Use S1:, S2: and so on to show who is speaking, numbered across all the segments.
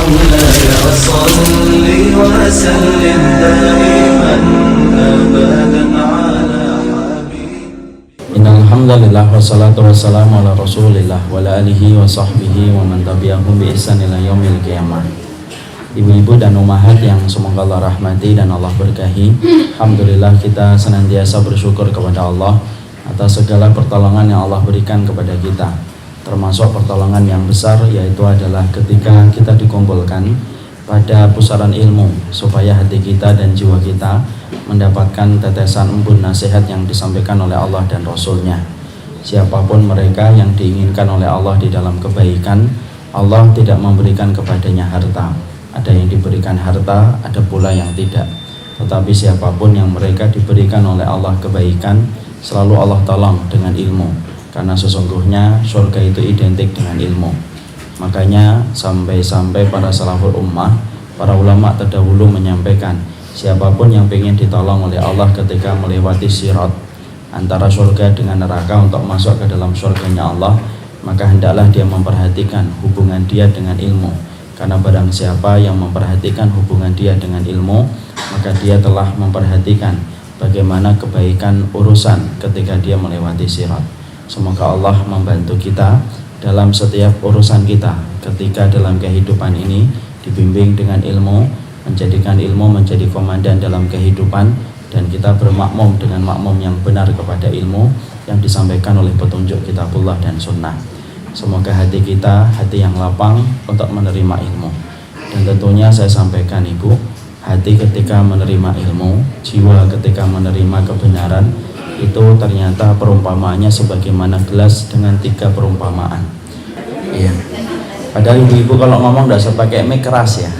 S1: مولاي صل وسلم دائما أبدا على حبيبي.
S2: Innal hamdalillah wassalatu wassalamu ala Rasulillah wa ala alihi wa sahbihi wa man tabi'ahum bi ihsan ila yaumil qiyamah. Ibu-ibu dan ummahat yang semoga Allah rahmati dan Allah berkahi, alhamdulillah kita senantiasa bersyukur kepada Allah atas segala pertolongan yang Allah berikan kepada kita. Termasuk pertolongan yang besar yaitu adalah ketika kita dikumpulkan pada pusaran ilmu, supaya hati kita dan jiwa kita mendapatkan tetesan embun nasihat yang disampaikan oleh Allah dan Rasulnya. Siapapun mereka yang diinginkan oleh Allah di dalam kebaikan, Allah tidak memberikan kepadanya harta. Ada yang diberikan harta, ada pula yang tidak. Tetapi siapapun yang mereka diberikan oleh Allah kebaikan, selalu Allah tolong dengan ilmu. Karena sesungguhnya surga itu identik dengan ilmu. Makanya sampai-sampai para salaful ummah, para ulama terdahulu menyampaikan, siapapun yang ingin ditolong oleh Allah ketika melewati sirat antara surga dengan neraka untuk masuk ke dalam surganya Allah, maka hendaklah dia memperhatikan hubungan dia dengan ilmu. Karena barang siapa yang memperhatikan hubungan dia dengan ilmu, maka dia telah memperhatikan bagaimana kebaikan urusan ketika dia melewati sirat. Semoga Allah membantu kita dalam setiap urusan kita ketika dalam kehidupan ini dibimbing dengan ilmu, menjadikan ilmu menjadi komandan dalam kehidupan, dan kita bermakmum dengan makmum yang benar kepada ilmu yang disampaikan oleh petunjuk kitabullah dan sunnah. Semoga hati kita hati yang lapang untuk menerima ilmu. Dan tentunya saya sampaikan ibu, hati ketika menerima ilmu, jiwa ketika menerima kebenaran, itu ternyata perumpamaannya sebagaimana gelas dengan 3 perumpamaan. Iya. Padahal ibu-ibu kalau ngomong tidak usah pakai mic keras ya.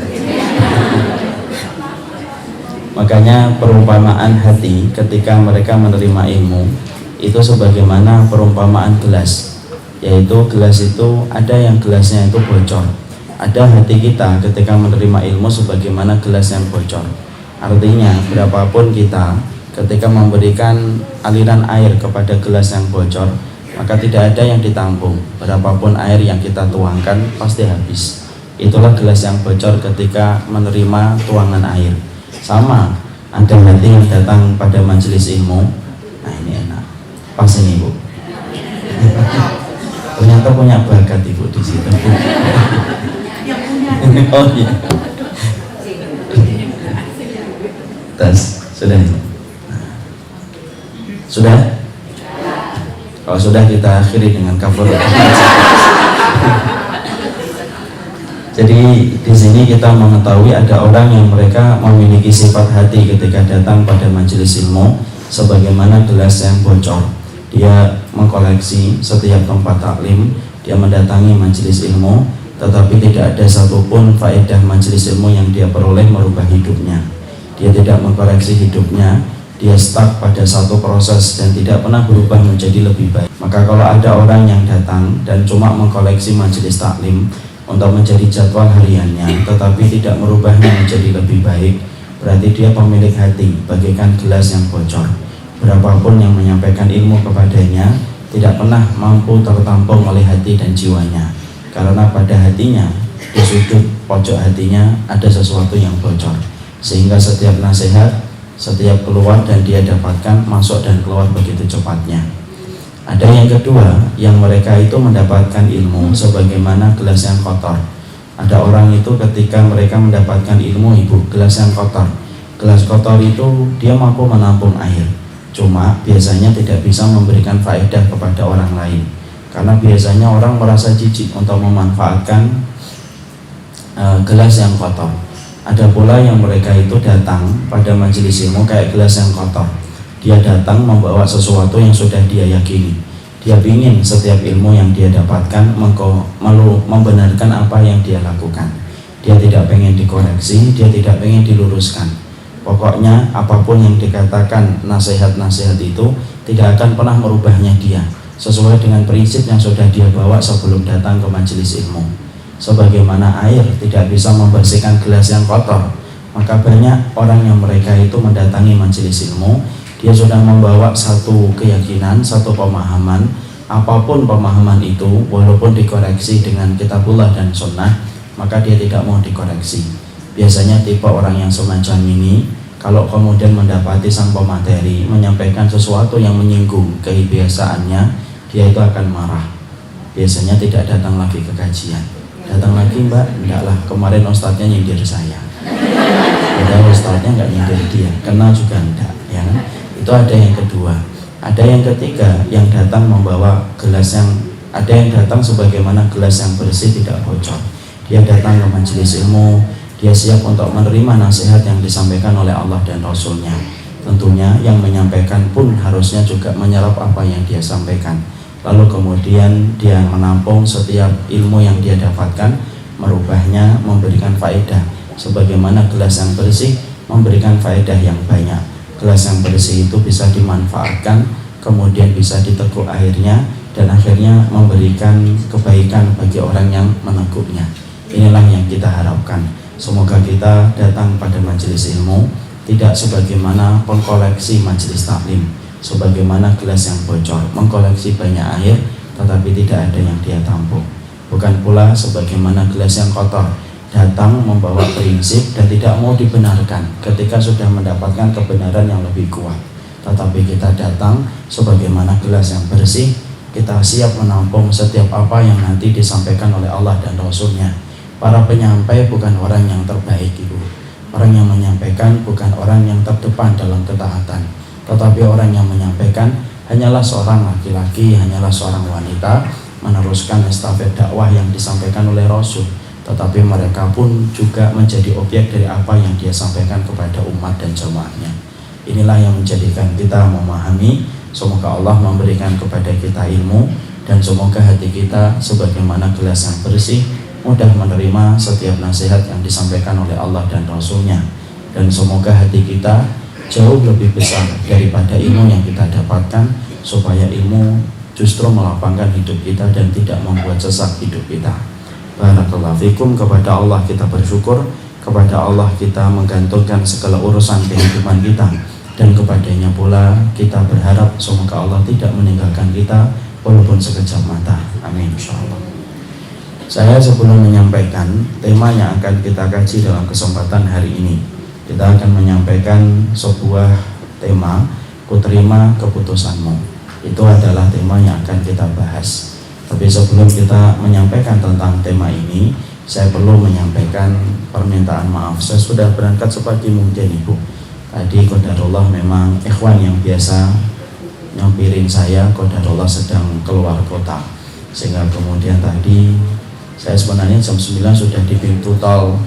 S2: Makanya perumpamaan hati ketika mereka menerima ilmu itu sebagaimana perumpamaan gelas. Yaitu gelas itu ada yang gelasnya itu bocor. Ada hati kita ketika menerima ilmu sebagaimana gelas yang bocor. Artinya berapapun kita ketika memberikan aliran air kepada gelas yang bocor, maka tidak ada yang ditampung. Berapapun air yang kita tuangkan pasti habis. Itulah gelas yang bocor ketika menerima tuangan air. Sama, ada hati yang datang pada majelis ilmu. Nah ini enak, pas ini bu. Ternyata punya bakat ibu di situ. Oh iya. Tes, sudah. Sudah? Kalau sudah kita akhiri dengan cover. Jadi di sini kita mengetahui ada orang yang mereka memiliki sifat hati ketika datang pada majelis ilmu sebagaimana gelas yang bocor. Dia mengkoleksi setiap tempat taklim, dia mendatangi majelis ilmu, tetapi tidak ada satupun faedah majelis ilmu yang dia peroleh merubah hidupnya. Dia tidak mengkoreksi hidupnya, dia stuck pada satu proses dan tidak pernah berubah menjadi lebih baik. Maka kalau ada orang yang datang dan cuma mengkoleksi majelis taklim untuk menjadi jadwal hariannya, tetapi tidak merubahnya menjadi lebih baik, berarti dia pemilik hati bagaikan gelas yang bocor. Berapapun yang menyampaikan ilmu kepadanya, tidak pernah mampu tertampung oleh hati dan jiwanya. Karena pada hatinya, di sudut pojok hatinya ada sesuatu yang bocor. Sehingga setiap nasihat, setiap keluar dan dia dapatkan, masuk dan keluar begitu cepatnya. Ada yang kedua, yang mereka itu mendapatkan ilmu sebagaimana gelas yang kotor. Ada orang itu ketika mereka mendapatkan ilmu ibu, gelas yang kotor. Gelas kotor itu dia mampu menampung air, cuma biasanya tidak bisa memberikan faedah kepada orang lain. Karena biasanya orang merasa jijik untuk memanfaatkan gelas yang kotor. Ada pula yang mereka itu datang pada majelis ilmu kayak gelas yang kotor. Dia datang membawa sesuatu yang sudah dia yakini. Dia ingin setiap ilmu yang dia dapatkan membenarkan apa yang dia lakukan. Dia tidak pengen dikoreksi, dia tidak pengen diluruskan. Pokoknya apapun yang dikatakan nasihat-nasihat itu tidak akan pernah merubahnya dia, sesuai dengan prinsip yang sudah dia bawa sebelum datang ke majelis ilmu. Sebagaimana air tidak bisa membersihkan gelas yang kotor, maka banyak orang yang mereka itu mendatangi majelis ilmu, dia sudah membawa satu keyakinan, satu pemahaman. Apapun pemahaman itu, walaupun dikoreksi dengan kitabullah dan sunnah, maka dia tidak mau dikoreksi. Biasanya tipe orang yang semacam ini, kalau kemudian mendapati sang pemateri menyampaikan sesuatu yang menyinggung kebiasaannya, dia itu akan marah. Biasanya tidak datang lagi ke kajian. Datang lagi, Mbak, enggak lah, kemarin ustadznya nyindir saya. Padahal ustadznya enggak nyindir dia, kenal juga enggak, ya kan? Itu ada yang kedua. Ada yang ketiga, yang datang membawa gelas yang, ada yang datang sebagaimana gelas yang bersih tidak bocor. Dia datang ke majelis ilmu, dia siap untuk menerima nasihat yang disampaikan oleh Allah dan Rasulnya. Tentunya yang menyampaikan pun harusnya juga menyerap apa yang dia sampaikan. Lalu kemudian dia menampung setiap ilmu yang dia dapatkan, merubahnya, memberikan faedah. Sebagaimana gelas yang bersih memberikan faedah yang banyak. Gelas yang bersih itu bisa dimanfaatkan, kemudian bisa diteguk airnya, dan akhirnya memberikan kebaikan bagi orang yang meneguknya. Inilah yang kita harapkan. Semoga kita datang pada majelis ilmu tidak sebagaimana pengkoleksi majelis taklim, sebagaimana gelas yang bocor, mengkoleksi banyak air tetapi tidak ada yang dia tampung. Bukan pula sebagaimana gelas yang kotor, datang membawa prinsip dan tidak mau dibenarkan ketika sudah mendapatkan kebenaran yang lebih kuat. Tetapi kita datang sebagaimana gelas yang bersih, kita siap menampung setiap apa yang nanti disampaikan oleh Allah dan Rasulnya. Para penyampai bukan orang yang terbaik, Ibu. Orang yang menyampaikan bukan orang yang terdepan dalam ketaatan, tetapi orang yang menyampaikan hanyalah seorang laki-laki, hanyalah seorang wanita meneruskan estafet dakwah yang disampaikan oleh Rasul. Tetapi mereka pun juga menjadi objek dari apa yang dia sampaikan kepada umat dan jamaahnya. Inilah yang menjadikan kita memahami. Semoga Allah memberikan kepada kita ilmu, dan semoga hati kita sebagaimana gelas yang bersih, mudah menerima setiap nasihat yang disampaikan oleh Allah dan Rasulnya. Dan semoga hati kita jauh lebih besar daripada ilmu yang kita dapatkan, supaya ilmu justru melapangkan hidup kita dan tidak membuat sesak hidup kita. Barakallahu fikum. Kepada Allah kita bersyukur, kepada Allah kita menggantungkan segala urusan kehidupan kita, dan kepadanya pula kita berharap semoga Allah tidak meninggalkan kita walaupun sekejap mata. Amin insyaallah. Saya sebelum menyampaikan tema yang akan kita kaji dalam kesempatan hari ini, kita akan menyampaikan sebuah tema, kuterima keputusanmu. Itu adalah tema yang akan kita bahas. Tapi sebelum kita menyampaikan tentang tema ini, saya perlu menyampaikan permintaan maaf. Saya sudah berangkat sepagi mungkin, Ibu. Tadi qadarullah memang ikhwan yang biasa nyampirin saya, qadarullah sedang keluar kota, sehingga kemudian tadi saya sebenarnya jam 9 sudah di pintu tol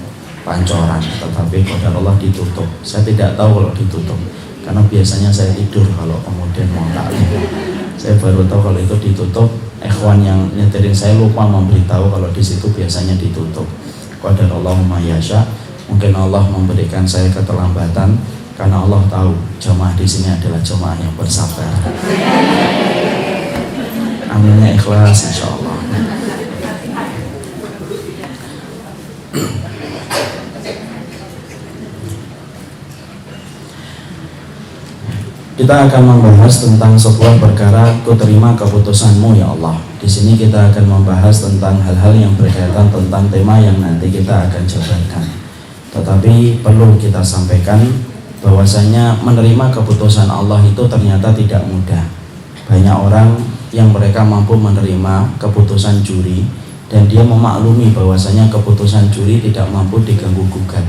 S2: Pancoran, tetapi qadarullah ditutup. Saya tidak tahu kalau ditutup, karena biasanya saya tidur kalau kemudian mau taklim. Saya baru tahu kalau itu ditutup. Ikhwan yang nyetirin saya lupa memberitahu kalau di situ biasanya ditutup. Qadarullah ma yasha. Mungkin Allah memberikan saya keterlambatan karena Allah tahu jamaah di sini adalah jamaah yang bersabar. Aminnya ikhlas insyaallah. Kita akan membahas tentang sebuah perkara, kuterima keputusanmu ya Allah. Di sini kita akan membahas tentang hal-hal yang berkaitan tentang tema yang nanti kita akan jabarkan. Tetapi perlu kita sampaikan bahwasanya menerima keputusan Allah itu ternyata tidak mudah. Banyak orang yang mereka mampu menerima keputusan juri, dan dia memaklumi bahwasanya keputusan juri tidak mampu diganggu gugat.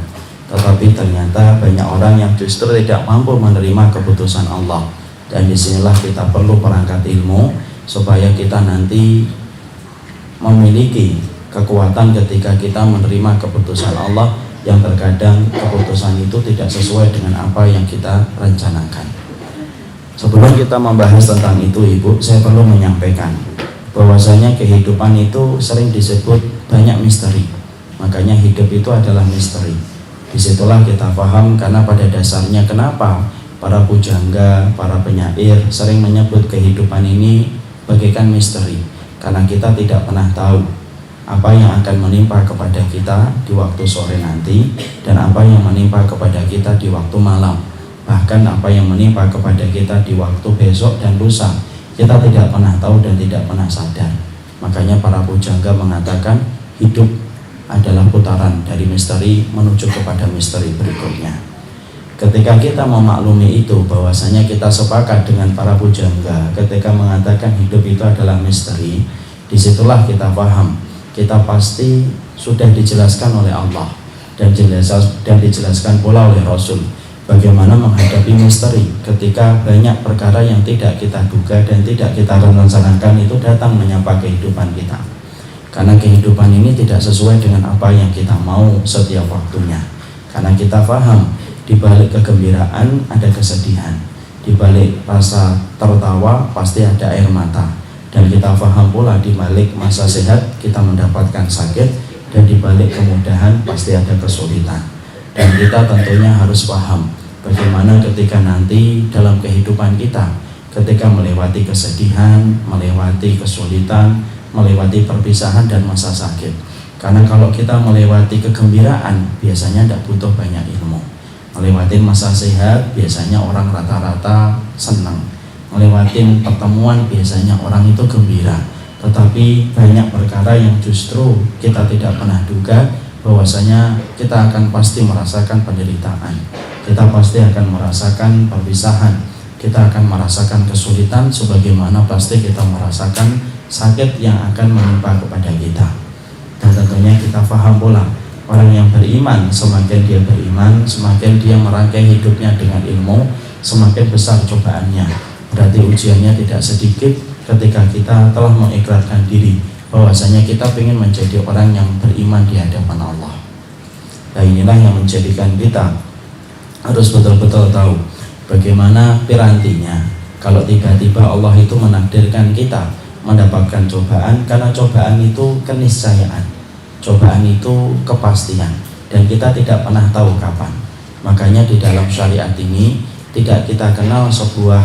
S2: Tetapi ternyata banyak orang yang justru tidak mampu menerima keputusan Allah. Dan disinilah kita perlu perangkat ilmu supaya kita nanti memiliki kekuatan ketika kita menerima keputusan Allah, yang terkadang keputusan itu tidak sesuai dengan apa yang kita rencanakan. Sebelum kita membahas tentang itu, Ibu, saya perlu menyampaikan bahwasanya kehidupan itu sering disebut banyak misteri. Makanya hidup itu adalah misteri. Disitulah kita paham karena pada dasarnya kenapa para pujangga, para penyair sering menyebut kehidupan ini bagaikan misteri. Karena kita tidak pernah tahu apa yang akan menimpa kepada kita di waktu sore nanti, dan apa yang menimpa kepada kita di waktu malam, bahkan apa yang menimpa kepada kita di waktu besok dan lusa. Kita tidak pernah tahu dan tidak pernah sadar. Makanya para pujangga mengatakan hidup adalah putaran dari misteri menuju kepada misteri berikutnya. Ketika kita memaklumi itu, bahwasanya kita sepakat dengan para pujangga ketika mengatakan hidup itu adalah misteri, disitulah kita paham, kita pasti sudah dijelaskan oleh Allah dan dijelaskan pula oleh Rasul bagaimana menghadapi misteri ketika banyak perkara yang tidak kita duga dan tidak kita rencanakan itu datang menyapa kehidupan kita. Karena kehidupan ini tidak sesuai dengan apa yang kita mau setiap waktunya. Karena kita paham, di balik kegembiraan ada kesedihan, di balik rasa tertawa pasti ada air mata. Dan kita paham pula di balik masa sehat kita mendapatkan sakit, dan di balik kemudahan pasti ada kesulitan. Dan kita tentunya harus paham bagaimana ketika nanti dalam kehidupan kita, ketika melewati kesedihan, melewati kesulitan, melewati perpisahan dan masa sakit. Karena kalau kita melewati kegembiraan biasanya tidak butuh banyak ilmu. Melewati masa sehat biasanya orang rata-rata senang. Melewati pertemuan biasanya orang itu gembira. Tetapi banyak perkara yang justru kita tidak pernah duga, bahwasanya kita akan pasti merasakan penderitaan, kita pasti akan merasakan perpisahan, kita akan merasakan kesulitan, sebagaimana pasti kita merasakan sakit yang akan menimpa kepada kita. Dan tentunya kita paham pula, orang yang beriman, semakin dia beriman, semakin dia merangkai hidupnya dengan ilmu, semakin besar cobaannya. Berarti ujiannya tidak sedikit ketika kita telah mengikrarkan diri bahwasanya kita ingin menjadi orang yang beriman di hadapan Allah. Nah, inilah yang menjadikan kita harus betul-betul tahu bagaimana pirantinya kalau tiba-tiba Allah itu menakdirkan kita mendapatkan cobaan, karena cobaan itu keniscayaan, cobaan itu kepastian, dan kita tidak pernah tahu kapan. Makanya di dalam syariat ini tidak kita kenal sebuah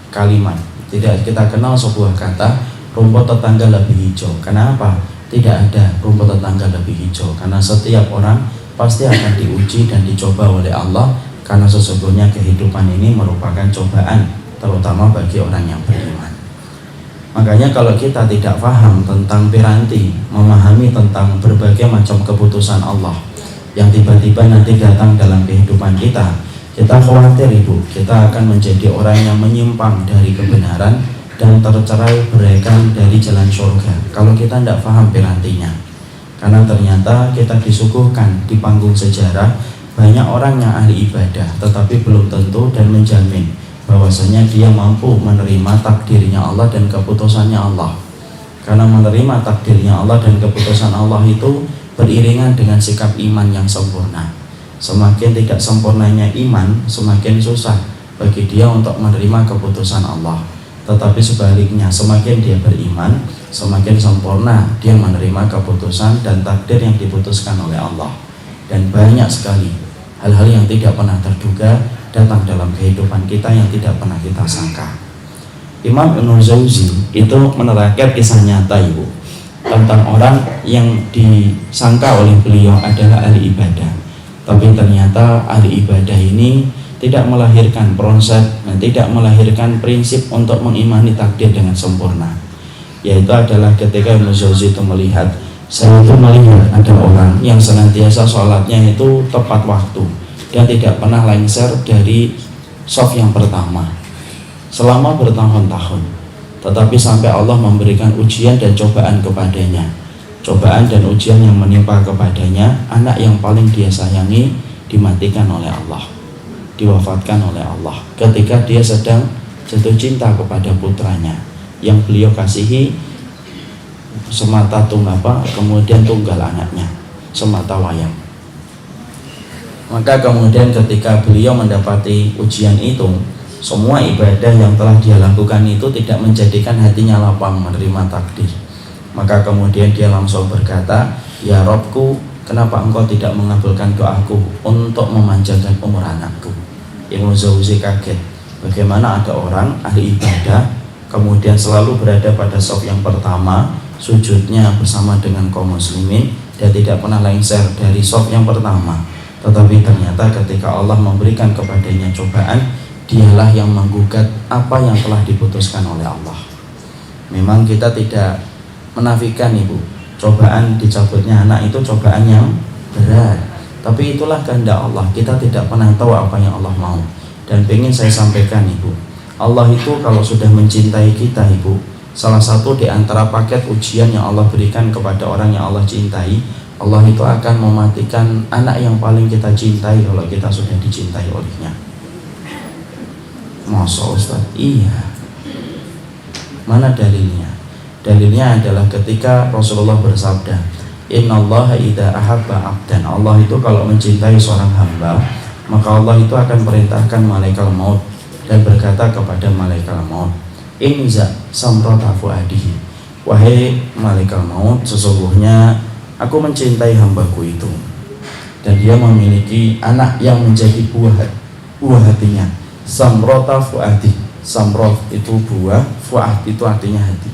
S2: kalimat, tidak kita kenal sebuah kata rumput tetangga lebih hijau. Kenapa? Tidak ada rumput tetangga lebih hijau, karena setiap orang pasti akan diuji dan dicoba oleh Allah, karena sesungguhnya kehidupan ini merupakan cobaan, terutama bagi orang yang beriman. Makanya kalau kita tidak paham tentang piranti, memahami tentang berbagai macam keputusan Allah yang tiba-tiba nanti datang dalam kehidupan kita, kita khawatir kita akan menjadi orang yang menyimpang dari kebenaran dan tercerai beraikan dari jalan surga kalau kita tidak paham pirantinya. Karena ternyata kita disuguhkan di panggung sejarah banyak orang yang ahli ibadah, tetapi belum tentu dan menjamin bahwasanya dia mampu menerima takdirnya Allah dan keputusannya Allah. Karena menerima takdirnya Allah dan keputusan Allah itu beriringan dengan sikap iman yang sempurna. Semakin tidak sempurnanya iman, semakin susah bagi dia untuk menerima keputusan Allah. Tetapi sebaliknya, semakin dia beriman, semakin sempurna dia menerima keputusan dan takdir yang diputuskan oleh Allah. Dan banyak sekali hal-hal yang tidak pernah terduga datang dalam kehidupan kita yang tidak pernah kita sangka. Imam Ibnul Jauzi itu menerangkan kisah nyata tentang orang yang disangka oleh beliau adalah ahli ibadah, tapi ternyata ahli ibadah ini tidak melahirkan proses dan tidak melahirkan prinsip untuk mengimani takdir dengan sempurna. Yaitu adalah ketika Ibnul Jauzi itu melihat, saya itu melihat ada orang yang senantiasa sholatnya itu tepat waktu dan tidak pernah lengser dari shaf yang pertama selama bertahun-tahun, tetapi sampai Allah memberikan ujian dan cobaan kepadanya, cobaan dan ujian yang menimpa kepadanya, anak yang paling dia sayangi dimatikan oleh Allah, diwafatkan oleh Allah ketika dia sedang jatuh cinta kepada putranya yang beliau kasihi semata tunggal kemudian tunggal anaknya semata wayang. Maka kemudian ketika beliau mendapati ujian itu, semua ibadah yang telah dia lakukan itu tidak menjadikan hatinya lapang menerima takdir. Maka kemudian dia langsung berkata, ya Robku, kenapa engkau tidak mengabulkan doaku untuk memanjangkan umur anakku? Ibnu Jauzi kaget, bagaimana ada orang ahli ibadah kemudian selalu berada pada shaf yang pertama, sujudnya bersama dengan kaum muslimin, dan tidak pernah lengser dari shaf yang pertama. Tetapi ternyata ketika Allah memberikan kepadanya cobaan, dialah yang menggugat apa yang telah diputuskan oleh Allah. Memang kita tidak menafikan cobaan dicabutnya anak itu cobaan yang berat, tapi itulah kehendak Allah. Kita tidak pernah tahu apa yang Allah mau. Dan ingin saya sampaikan Ibu, Allah itu kalau sudah mencintai kita Ibu, salah satu di antara paket ujian yang Allah berikan kepada orang yang Allah cintai, Allah itu akan mematikan anak yang paling kita cintai kalau kita sudah dicintai olehnya. Masa Ustaz? Iya. Mana dalilnya? Dalilnya adalah ketika Rasulullah bersabda, Innallaha idza ahabba abdan, Allah itu kalau mencintai seorang hamba, maka Allah itu akan perintahkan malaikat maut dan berkata kepada malaikat maut, Inza samrata fuadihi, wahai malaikat maut, sesungguhnya aku mencintai hambaku itu, dan dia memiliki anak yang menjadi buah hatinya. Samrata fuadi, samrot itu buah, fuad itu artinya hati.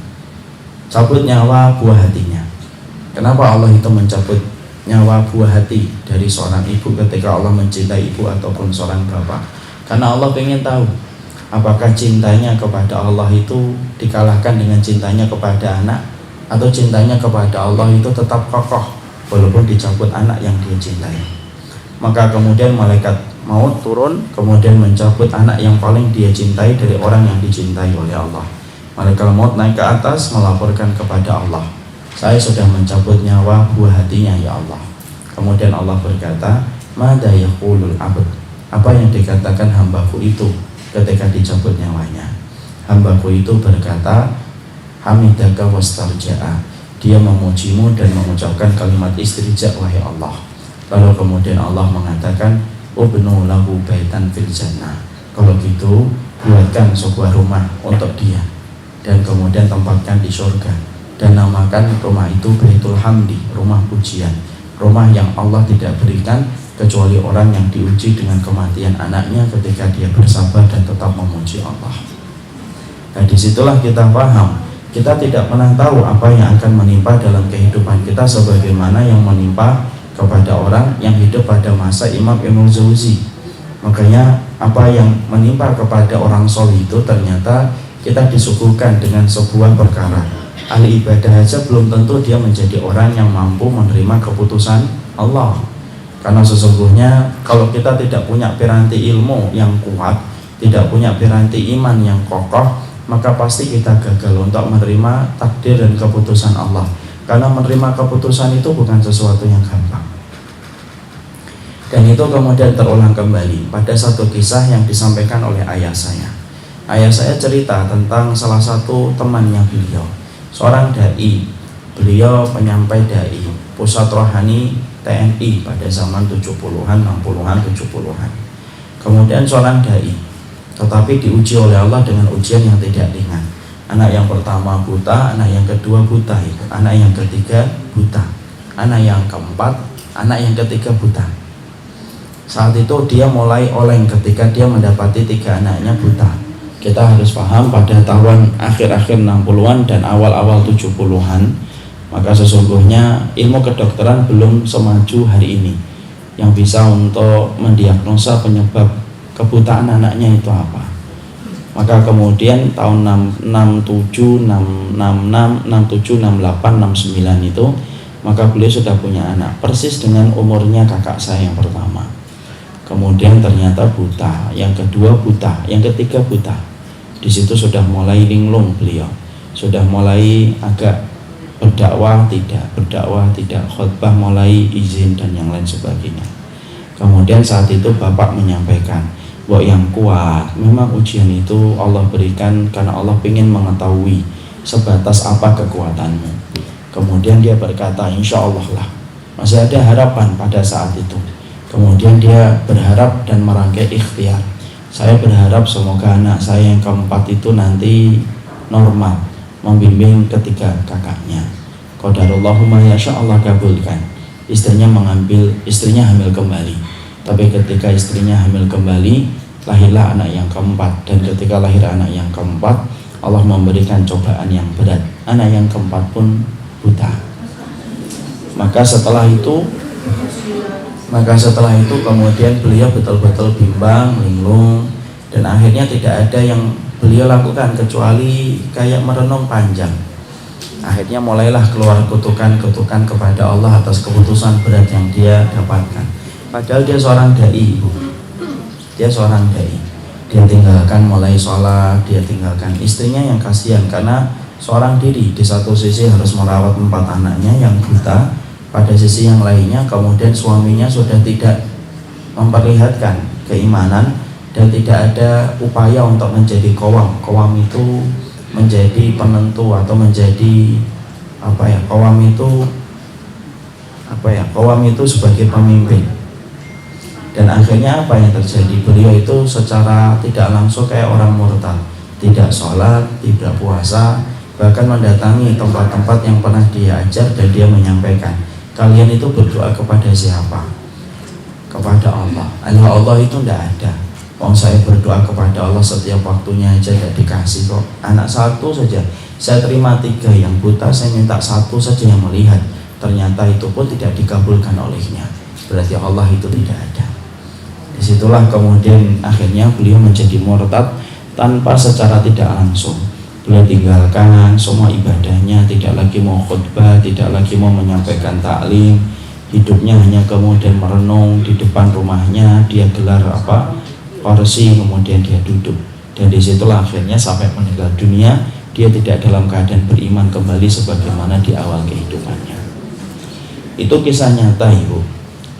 S2: Cabut nyawa buah hatinya. Kenapa Allah itu mencabut nyawa buah hati dari seorang ibu ketika Allah mencintai ibu ataupun seorang bapak? Karena Allah ingin tahu apakah cintanya kepada Allah itu dikalahkan dengan cintanya kepada anak, atau cintanya kepada Allah itu tetap kokoh walaupun dicabut anak yang dia cintai. Maka kemudian malaikat maut turun, kemudian mencabut anak yang paling dia cintai dari orang yang dicintai oleh Allah. Malaikat maut naik ke atas melaporkan kepada Allah, saya sudah mencabut nyawa buah hatinya ya Allah. Kemudian Allah berkata, Mada yaqulul abd, apa yang dikatakan hambaku itu ketika dicabut nyawanya? Hambaku itu berkata, Hamidaka wastarja'a, dia memujimu dan mengucapkan kalimat istirja, wahai Allah. Lalu kemudian Allah mengatakan, Ubnu lahu baitan fil jannah, kalau gitu buatkan sebuah rumah untuk dia dan kemudian tempatkan di surga, dan namakan rumah itu Baitul Hamdi, rumah pujian, rumah yang Allah tidak berikan kecuali orang yang diuji dengan kematian anaknya ketika dia bersabar dan tetap memuji Allah. Nah, disitulah kita paham, kita tidak pernah tahu apa yang akan menimpa dalam kehidupan kita sebagaimana yang menimpa kepada orang yang hidup pada masa Imam Ibnu Jauzi. Makanya apa yang menimpa kepada orang soleh itu ternyata kita disuguhkan dengan sebuah perkara. Ahli ibadah saja belum tentu dia menjadi orang yang mampu menerima keputusan Allah. Karena sesungguhnya kalau kita tidak punya piranti ilmu yang kuat, tidak punya piranti iman yang kokoh, maka pasti kita gagal untuk menerima takdir dan keputusan Allah. Karena menerima keputusan itu bukan sesuatu yang gampang. Dan itu kemudian terulang kembali pada satu kisah yang disampaikan oleh ayah saya. Ayah saya cerita tentang salah satu temannya beliau, seorang dai. Beliau penyampai dai, pusat rohani TNI pada zaman 70-an, 60-an, 70-an. Kemudian seorang dai, tetapi diuji oleh Allah dengan ujian yang tidak ringan. Anak yang pertama buta, anak yang kedua buta, anak yang ketiga buta, anak yang keempat, anak yang ketiga buta. Saat itu dia mulai oleng ketika dia mendapati 3 anaknya buta. Kita harus paham pada tahun akhir-akhir 60-an dan awal-awal 70-an, maka sesungguhnya ilmu kedokteran belum semaju hari ini yang bisa untuk mendiagnosa penyebab kebutaan anaknya itu apa. Maka kemudian tahun 67, 66, 67, 68, 69 itu, maka beliau sudah punya anak persis dengan umurnya kakak saya yang pertama. Kemudian ternyata buta, yang kedua buta, yang ketiga buta. Di situ sudah mulai linglung beliau, sudah mulai agak berdakwah tidak, khutbah mulai izin dan yang lain sebagainya. Kemudian saat itu bapak menyampaikan bahwa yang kuat, memang ujian itu Allah berikan karena Allah ingin mengetahui sebatas apa kekuatanmu. Kemudian dia berkata, insya Allah lah, masih ada harapan pada saat itu. Kemudian dia berharap dan merangkai ikhtiar. Saya berharap semoga anak saya yang keempat itu nanti normal, membimbing ketiga kakaknya. Qadarallahumma yasha, Allah kabulkan. Istrinya hamil kembali. Tapi ketika istrinya hamil kembali, lahirlah anak yang keempat. Dan ketika lahir anak yang keempat, Allah memberikan cobaan yang berat. Anak yang keempat pun buta. Maka setelah itu kemudian beliau betul-betul bimbang, linglung, dan akhirnya tidak ada yang beliau lakukan kecuali kayak merenung panjang. Akhirnya mulailah keluar kutukan-kutukan kepada Allah atas keputusan berat yang dia dapatkan. Padahal dia seorang dai, ibu. Dia seorang dai. Dia tinggalkan mulai sholat, dia tinggalkan istrinya yang kasihan karena seorang diri di satu sisi harus merawat 4 anaknya yang buta, pada sisi yang lainnya kemudian suaminya sudah tidak memperlihatkan keimanan dan tidak ada upaya untuk menjadi qawam. Qawam itu menjadi penentu atau menjadi qawam itu sebagai pemimpin. Dan akhirnya apa yang terjadi? Beliau itu secara tidak langsung kayak orang murtad, tidak sholat, tidak puasa, bahkan mendatangi tempat-tempat yang pernah dia ajar dan dia menyampaikan, kalian itu berdoa kepada siapa? Kepada Allah. Allah itu tidak ada. Saya berdoa kepada Allah setiap waktunya aja tidak dikasih kok. Anak 1 saja saya terima 3 yang buta, saya minta 1 saja yang melihat, ternyata itu pun tidak dikabulkan olehnya. Berarti Allah itu tidak ada. Disitulah kemudian akhirnya beliau menjadi murtad tanpa secara tidak langsung. Beliau tinggalkan semua ibadahnya, tidak lagi mau khutbah, tidak lagi mau menyampaikan taklim. Hidupnya hanya kemudian merenung di depan rumahnya, dia gelar kursi, kemudian dia duduk. Dan disitulah akhirnya sampai meninggal dunia dia tidak dalam keadaan beriman kembali sebagaimana di awal kehidupannya. Itu kisah nyata, ibu.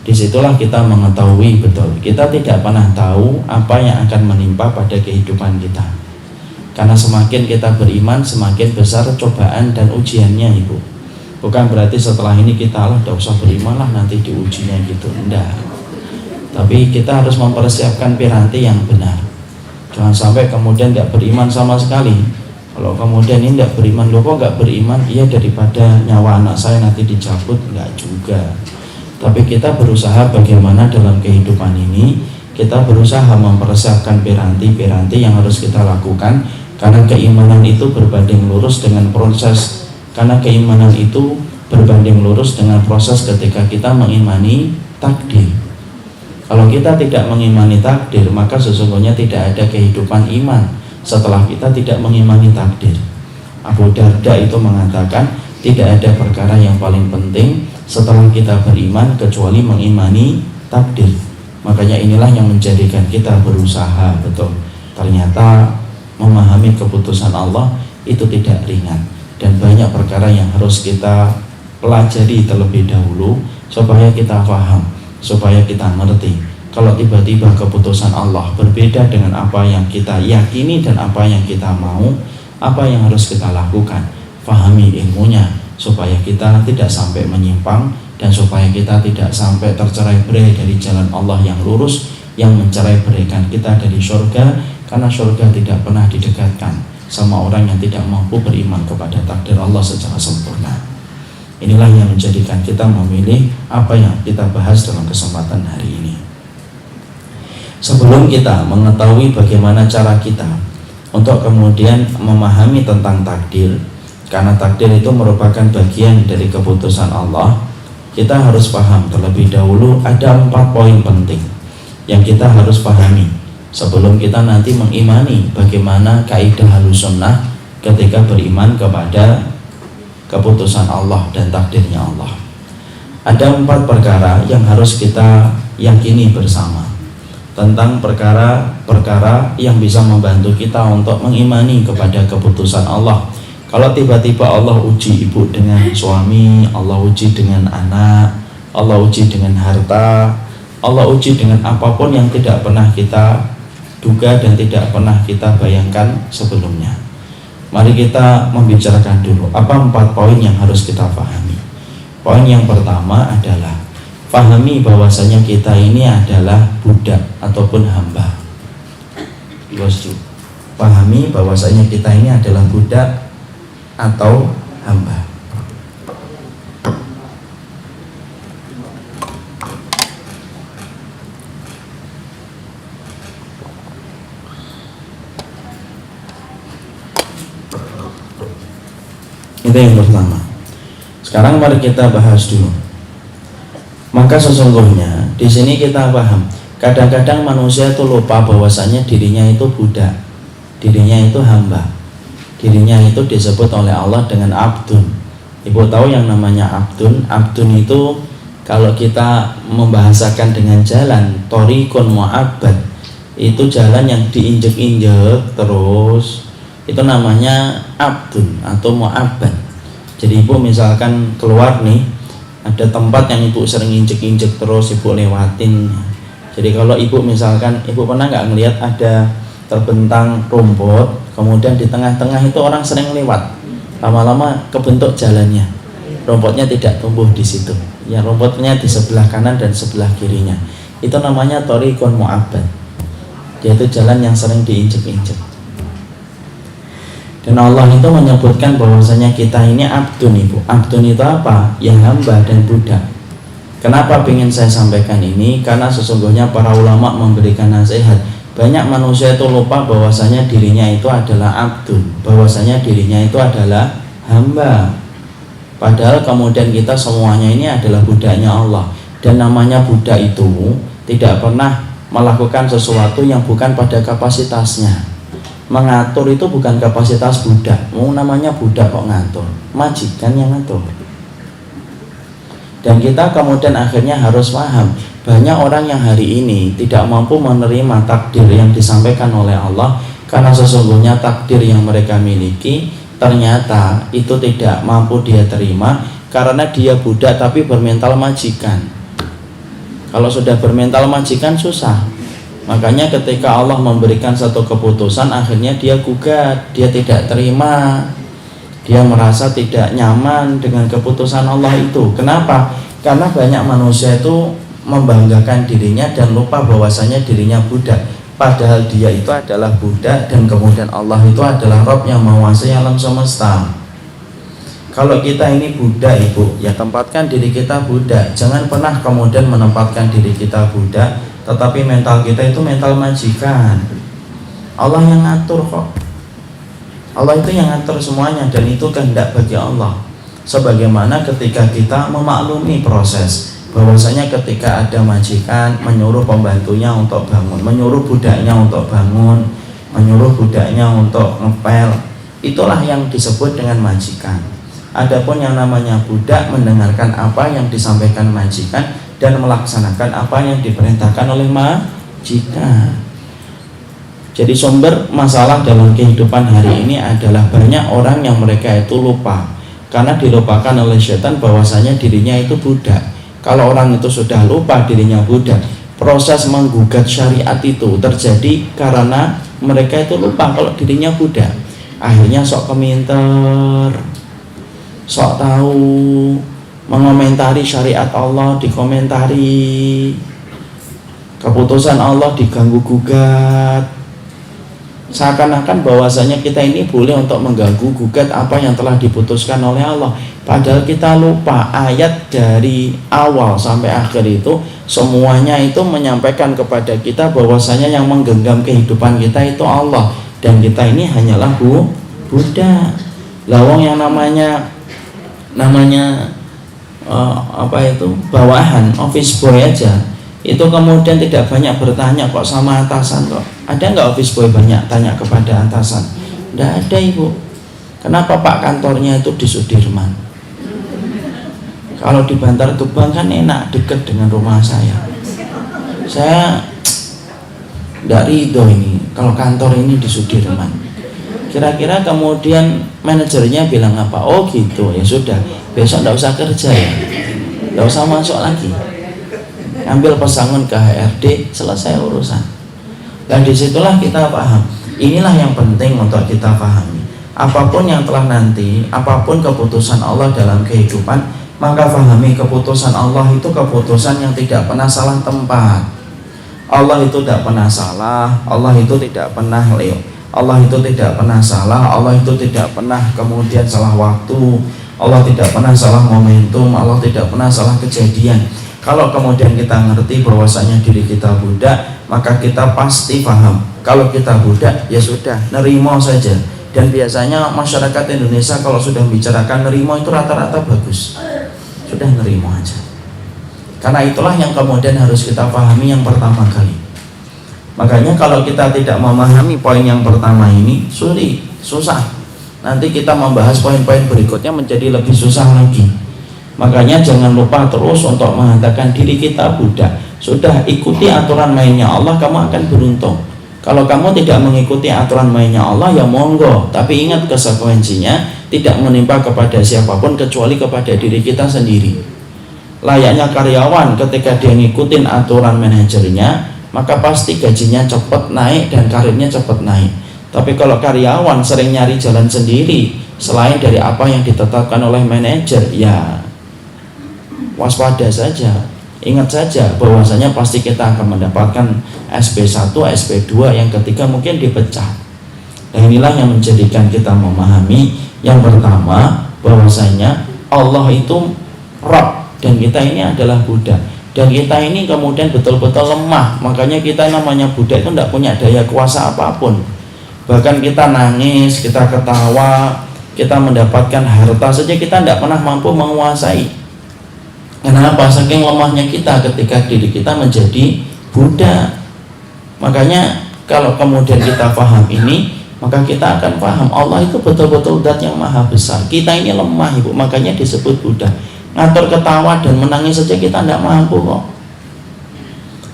S2: Disitulah kita mengetahui betul, kita tidak pernah tahu apa yang akan menimpa pada kehidupan kita. Karena semakin kita beriman, semakin besar cobaan dan ujiannya, ibu. Bukan berarti setelah ini kita tidak usah beriman lah, nanti diujinya gitu. Enggak. Tapi kita harus mempersiapkan piranti yang benar. Jangan sampai kemudian tidak beriman sama sekali. Kalau kemudian ini tidak beriman, loh kok nggak beriman? Iya, daripada nyawa anak saya nanti dicabut. Enggak juga. Tapi kita berusaha bagaimana dalam kehidupan ini kita berusaha mempersiapkan piranti-piranti yang harus kita lakukan, karena keimanan itu berbanding lurus dengan proses. Karena keimanan itu berbanding lurus dengan proses ketika kita mengimani takdir. Kalau kita tidak mengimani takdir, maka sesungguhnya tidak ada kehidupan iman setelah kita tidak mengimani takdir. Abu Darda itu mengatakan, tidak ada perkara yang paling penting setelah kita beriman kecuali mengimani takdir. Makanya inilah yang menjadikan kita berusaha betul. Ternyata memahami keputusan Allah itu tidak ringan, dan banyak perkara yang harus kita pelajari terlebih dahulu supaya kita paham, supaya kita mengerti. Kalau tiba-tiba keputusan Allah berbeda dengan apa yang kita yakini dan apa yang kita mau, apa yang harus kita lakukan? Pahami ilmunya supaya kita tidak sampai menyimpang, dan supaya kita tidak sampai tercerai-berai dari jalan Allah yang lurus, yang mencerai-beraikan kita dari surga. Karena surga tidak pernah didekatkan sama orang yang tidak mampu beriman kepada takdir Allah secara sempurna. Inilah yang menjadikan kita memilih apa yang kita bahas dalam kesempatan hari ini. Sebelum kita mengetahui bagaimana cara kita untuk kemudian memahami tentang takdir, karena takdir itu merupakan bagian dari keputusan Allah, kita harus paham terlebih dahulu ada 4 poin penting yang kita harus pahami sebelum kita nanti mengimani bagaimana kaidah Ahlussunnah ketika beriman kepada keputusan Allah dan takdirnya Allah. Ada 4 perkara yang harus kita yakini bersama tentang perkara-perkara yang bisa membantu kita untuk mengimani kepada keputusan Allah. Kalau tiba-tiba Allah uji ibu dengan suami, Allah uji dengan anak, Allah uji dengan harta, Allah uji dengan apapun yang tidak pernah kita duga dan tidak pernah kita bayangkan sebelumnya. Mari kita membicarakan dulu apa 4 poin yang harus kita pahami. Poin yang pertama adalah pahami bahwasanya kita ini adalah budak ataupun hamba. Pahami bahwasanya kita ini adalah budak atau hamba. Itu yang pertama. Sekarang mari kita bahas dulu. Maka sesungguhnya di sini kita paham, kadang-kadang manusia itu lupa bahwasanya dirinya itu budak, dirinya itu hamba. dirinya itu disebut oleh Allah dengan abdun. Ibu tahu yang namanya abdun? Abdun itu kalau kita membahasakan dengan jalan, thoriqun mu'abbad, itu jalan yang diinjek-injek terus, itu namanya abdun atau mu'abbad. Jadi ibu misalkan keluar nih, ada tempat yang ibu sering injek-injek terus, ibu lewatin. Jadi kalau ibu misalkan, ibu pernah nggak ngelihat ada terbentang rumput, kemudian di tengah-tengah itu orang sering lewat, lama-lama kebentuk jalannya, rumputnya tidak tumbuh di situ, ya rumputnya di sebelah kanan dan sebelah kirinya, itu namanya thoriqun mu'abbad, yaitu jalan yang sering diinjek-injek. Dan Allah itu menyebutkan bahwasanya kita ini abdun ibu. Abdun itu apa? Ya hamba dan budak. Kenapa ingin saya sampaikan ini? Karena sesungguhnya para ulama memberikan nasihat. Banyak manusia itu lupa bahwasanya dirinya itu adalah abdun, bahwasanya dirinya itu adalah hamba. Padahal kemudian kita semuanya ini adalah budaknya Allah. Dan namanya budak itu tidak pernah melakukan sesuatu yang bukan pada kapasitasnya. Mengatur itu bukan kapasitas budak. Namanya budak kok ngatur? Majikan yang ngatur. Dan kita kemudian akhirnya harus paham, banyak orang yang hari ini tidak mampu menerima takdir yang disampaikan oleh Allah, karena sesungguhnya takdir yang mereka miliki ternyata itu tidak mampu dia terima, karena dia budak tapi bermental majikan. Kalau sudah bermental majikan susah. Makanya ketika Allah memberikan satu keputusan, akhirnya dia gugat, dia tidak terima, dia merasa tidak nyaman dengan keputusan Allah itu. Kenapa? Karena banyak manusia itu membanggakan dirinya dan lupa bahwasanya dirinya budak, padahal dia itu adalah budak, dan kemudian Allah itu adalah Rabb yang menguasai alam semesta. Kalau kita ini budak ibu, ya tempatkan diri kita budak. Jangan pernah kemudian menempatkan diri kita budak, tetapi mental kita itu mental majikan. Allah yang ngatur kok. Allah itu yang ngatur semuanya, dan itu kehendak bagi Allah. Sebagaimana ketika kita memaklumi proses bahwasanya ketika ada majikan menyuruh pembantunya untuk bangun, menyuruh budaknya untuk bangun, menyuruh budaknya untuk ngepel, itulah yang disebut dengan majikan. Adapun yang namanya budak mendengarkan apa yang disampaikan majikan dan melaksanakan apa yang diperintahkan oleh majikan. Jadi sumber masalah dalam kehidupan hari ini adalah banyak orang yang mereka itu lupa, karena dilupakan oleh setan bahwasanya dirinya itu budak. Kalau orang itu sudah lupa dirinya budak, proses menggugat syariat itu terjadi karena mereka itu lupa kalau dirinya budak. Akhirnya sok keminter, sok tahu, mengomentari syariat Allah, dikomentari, keputusan Allah diganggu gugat, seakan-akan bahwasanya kita ini boleh untuk mengganggu gugat apa yang telah diputuskan oleh Allah. Padahal kita lupa ayat dari awal sampai akhir itu semuanya itu menyampaikan kepada kita bahwasanya yang menggenggam kehidupan kita itu Allah, dan kita ini hanyalah budak. Lawang yang namanya bawahan, office boy aja itu kemudian tidak banyak bertanya kok sama atasan kok. Ada nggak office boy banyak tanya kepada atasan? Nggak ada ibu. Kenapa Pak kantornya itu di Sudirman? Kalau di Bantar Gebang kan enak, dekat dengan rumah saya. Saya nggak ridho ini kalau kantor ini di Sudirman. Kira-kira kemudian manajernya bilang apa? Oh gitu, ya sudah, besok nggak usah kerja ya, nggak usah masuk lagi, ambil pesangon ke HRD, selesai urusan. Dan disitulah kita paham, inilah yang penting untuk kita pahami. Apapun yang telah nanti, apapun keputusan Allah dalam kehidupan, maka pahami keputusan Allah itu keputusan yang tidak pernah salah tempat. Allah itu tidak pernah salah, Allah itu tidak pernah lewat, Allah itu tidak pernah salah, Allah itu tidak pernah kemudian salah waktu, Allah tidak pernah salah momentum, Allah tidak pernah salah kejadian. Kalau kemudian kita ngerti bahwasanya diri kita budak, maka kita pasti paham. Kalau kita budak, ya sudah, nerimo saja. Dan biasanya masyarakat Indonesia kalau sudah membicarakan nerimo itu rata-rata bagus. Sudah nerimo aja. Karena itulah yang kemudian harus kita pahami yang pertama kali. Makanya kalau kita tidak memahami poin yang pertama ini, sulit, susah. Nanti kita membahas poin-poin berikutnya menjadi lebih susah lagi. Makanya jangan lupa terus untuk mengatakan diri kita budak. Sudah ikuti aturan mainnya Allah, kamu akan beruntung. Kalau kamu tidak mengikuti aturan mainnya Allah, ya monggo. Tapi ingat konsekuensinya tidak menimpa kepada siapapun kecuali kepada diri kita sendiri. Layaknya karyawan ketika dia ngikutin aturan manajernya, maka pasti gajinya cepat naik dan karirnya cepat naik. Tapi kalau karyawan sering nyari jalan sendiri selain dari apa yang ditetapkan oleh manajer, ya waspada saja. Ingat saja bahwasanya pasti kita akan mendapatkan SP1, SP2, yang ketiga mungkin dipecat. Nah, inilah yang menjadikan kita memahami yang pertama bahwasanya Allah itu Rabb dan kita ini adalah budak. Dan kita ini kemudian betul-betul lemah. Makanya kita namanya budak itu tidak punya daya kuasa apapun. Bahkan kita nangis, kita ketawa, kita mendapatkan harta saja kita tidak pernah mampu menguasai. Kenapa? Saking lemahnya kita ketika diri kita menjadi budak. Makanya kalau kemudian kita paham ini, maka kita akan paham Allah itu betul-betul zat yang maha besar. Kita ini lemah, Ibu, makanya disebut budak. Ngatur ketawa dan menangis saja kita tidak mampu kok.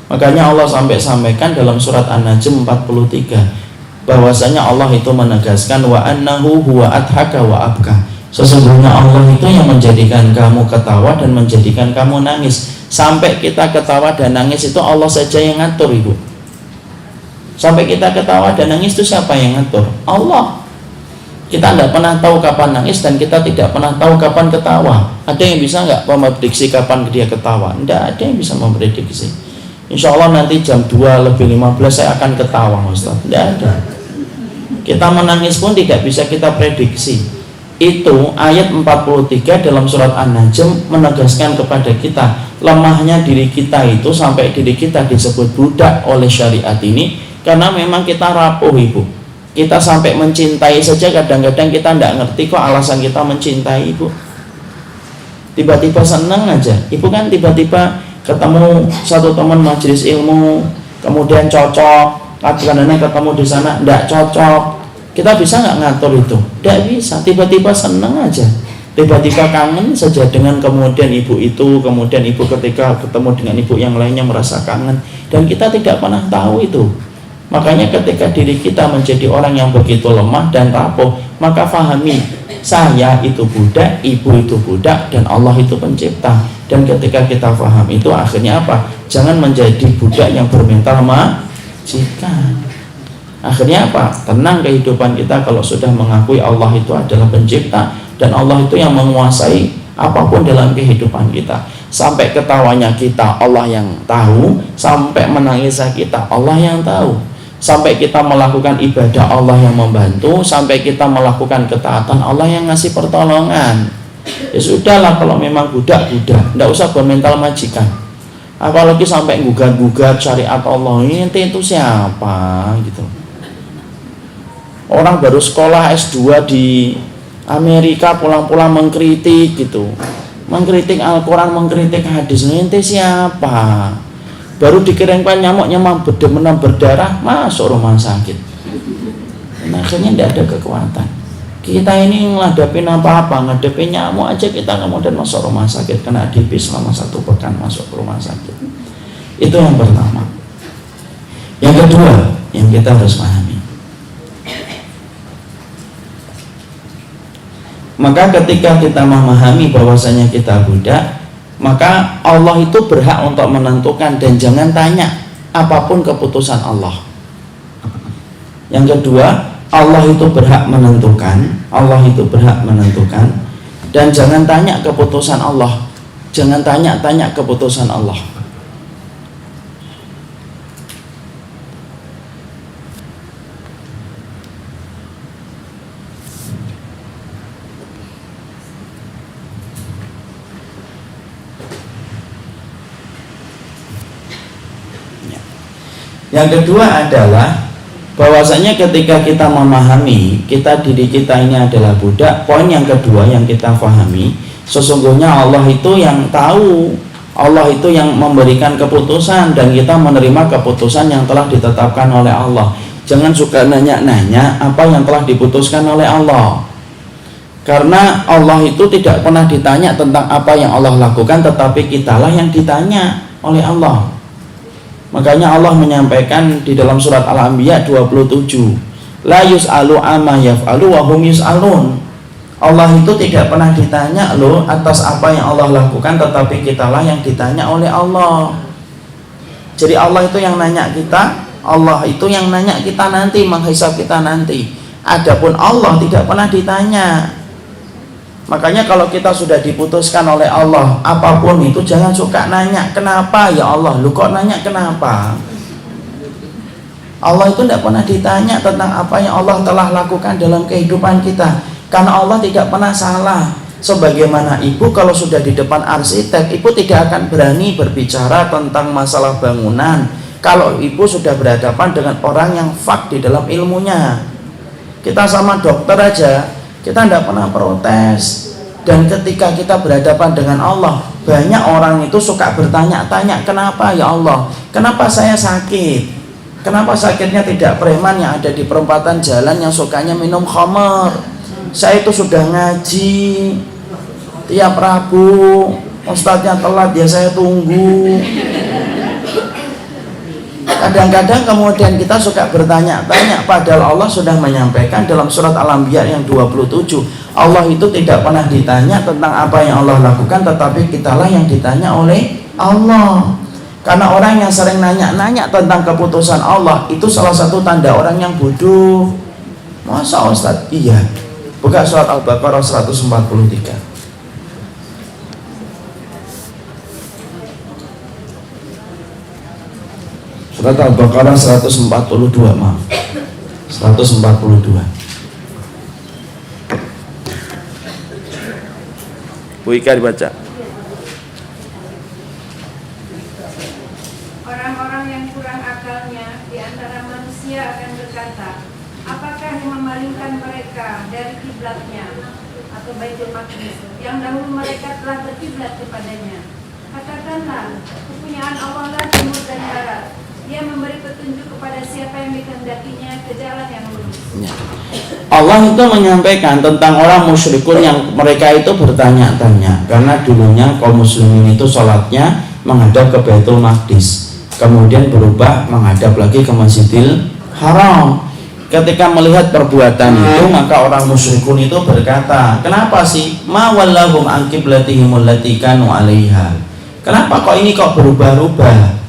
S2: Makanya Allah sampai sampaikan dalam surat An-Najm 43 bahwasanya Allah itu menegaskan wa annahu huwa adhaka wa abka. Sesungguhnya Allah itu yang menjadikan kamu ketawa dan menjadikan kamu nangis. Sampai kita ketawa dan nangis itu Allah saja yang ngatur, Ibu. Sampai kita ketawa dan nangis itu siapa yang ngatur? Allah. Kita tidak pernah tahu kapan nangis dan kita tidak pernah tahu kapan ketawa. Ada yang bisa nggak memprediksi kapan dia ketawa? Tidak ada yang bisa memprediksi. Insya Allah nanti jam 2:15 saya akan ketawa, Ustaz. Tidak ada. Kita menangis pun tidak bisa kita prediksi. Itu ayat 43 dalam surat An-Najm menegaskan kepada kita lemahnya diri kita itu sampai diri kita disebut budak oleh syariat ini karena memang kita rapuh, Ibu. Kita sampai mencintai saja kadang-kadang kita tidak ngerti kok alasan kita mencintai, Ibu. Tiba-tiba senang aja. Ibu kan tiba-tiba ketemu satu teman majelis ilmu, kemudian cocok, kadang-kadang ketemu di sana tidak cocok. Kita bisa nggak ngatur itu? Tidak bisa. Tiba-tiba senang aja, tiba-tiba kangen saja dengan kemudian ibu itu, kemudian ibu ketika ketemu dengan ibu yang lainnya merasa kangen, dan kita tidak pernah tahu itu. Makanya ketika diri kita menjadi orang yang begitu lemah dan rapuh, maka fahami saya itu budak, ibu itu budak, dan Allah itu pencipta. Dan ketika kita faham itu, akhirnya apa? Jangan menjadi budak yang bermental majikan. Akhirnya apa? Tenang kehidupan kita kalau sudah mengakui Allah itu adalah pencipta dan Allah itu yang menguasai apapun dalam kehidupan kita. Sampai ketawanya kita Allah yang tahu, sampai menangisnya kita Allah yang tahu. Sampai kita melakukan ibadah Allah yang membantu, sampai kita melakukan ketaatan Allah yang ngasih pertolongan. Ya sudahlah, kalau memang budak-budak, tidak usah bermental majikan. Apalagi sampai gugat-gugat syariat Allah, ini itu siapa gitu. Orang baru sekolah S2 di Amerika pulang-pulang mengkritik gitu, mengkritik Al-Quran, mengkritik hadis. Ente siapa? Baru dikirimkan nyamuknya berdemenam berdarah, masuk rumah sakit. Nah, akhirnya tidak ada kekuatan. Kita ini ngadepin apa-apa, ngadepin nyamuk aja kita kemudian masuk rumah sakit, kena DP selama 1 pekan masuk ke rumah sakit. Itu yang pertama. Yang kedua yang kita harus pahami, maka ketika kita memahami bahwasanya kita budak, maka Allah itu berhak untuk menentukan dan jangan tanya apapun keputusan Allah. Yang kedua, Allah itu berhak menentukan, Allah itu berhak menentukan, dan jangan tanya keputusan Allah. Jangan tanya-tanya keputusan Allah. Yang kedua adalah bahwasanya ketika kita memahami diri kita ini adalah budak, poin yang kedua yang kita pahami, sesungguhnya Allah itu yang tahu, Allah itu yang memberikan keputusan dan kita menerima keputusan yang telah ditetapkan oleh Allah. Jangan suka nanya-nanya apa yang telah diputuskan oleh Allah. Karena Allah itu tidak pernah ditanya tentang apa yang Allah lakukan, tetapi kitalah yang ditanya oleh Allah. Makanya Allah menyampaikan di dalam surat Al-Anbiya 27, la yus'alu amma yaf'alu wa hum yus'alun. Allah itu tidak pernah ditanya loh atas apa yang Allah lakukan, tetapi kitalah yang ditanya oleh Allah. Jadi Allah itu yang nanya kita, Allah itu yang nanya kita nanti, menghisab kita nanti. Adapun Allah tidak pernah ditanya. Makanya kalau kita sudah diputuskan oleh Allah apapun itu, jangan suka nanya kenapa ya Allah, lu kok nanya kenapa. Allah itu tidak pernah ditanya tentang apa yang Allah telah lakukan dalam kehidupan kita, karena Allah tidak pernah salah. Sebagaimana ibu kalau sudah di depan arsitek, ibu tidak akan berani berbicara tentang masalah bangunan kalau ibu sudah berhadapan dengan orang yang fak di dalam ilmunya. Kita sama dokter aja, kita tidak pernah protes. Dan ketika kita berhadapan dengan Allah, banyak orang itu suka bertanya-tanya, kenapa ya Allah, kenapa saya sakit, kenapa sakitnya tidak preman yang ada di perempatan jalan yang sukanya minum khamar. Saya itu sudah ngaji tiap Rabu, ustadznya telat ya saya tunggu. Kadang-kadang kemudian kita suka bertanya-tanya, padahal Allah sudah menyampaikan dalam surat Al-Anbiya yang 27, Allah itu tidak pernah ditanya tentang apa yang Allah lakukan, tetapi kitalah yang ditanya oleh Allah. Karena orang yang sering nanya-nanya tentang keputusan Allah, itu salah satu tanda orang yang bodoh. Masa Ustaz? Iya. Buka surat Al-Baqarah 143. Surat Al-Baqarah 142, maaf, 142. Bu Ika dibaca.
S3: Orang-orang yang kurang akalnya di antara manusia akan berkata, apakah yang memalingkan mereka dari kiblatnya atau Baitul Maqdis yang dahulu mereka telah berkiblat kepadanya? Katakanlah, kepunyaan Allah lah timur dan barat. Dia memberi petunjuk kepada siapa yang dikehendakinya ke jalan yang lurus.
S2: Allah itu menyampaikan tentang orang musyrikun yang mereka itu bertanya-tanya, karena dulunya kaum muslimin itu sholatnya menghadap ke Baitul Maqdis, kemudian berubah menghadap lagi ke Masjidil Haram. Ketika melihat perbuatan itu, maka orang musyrikun itu berkata, kenapa sih ma wallahum an qiblatihim allati kanu 'alaiha? Kenapa kok ini kok berubah-ubah?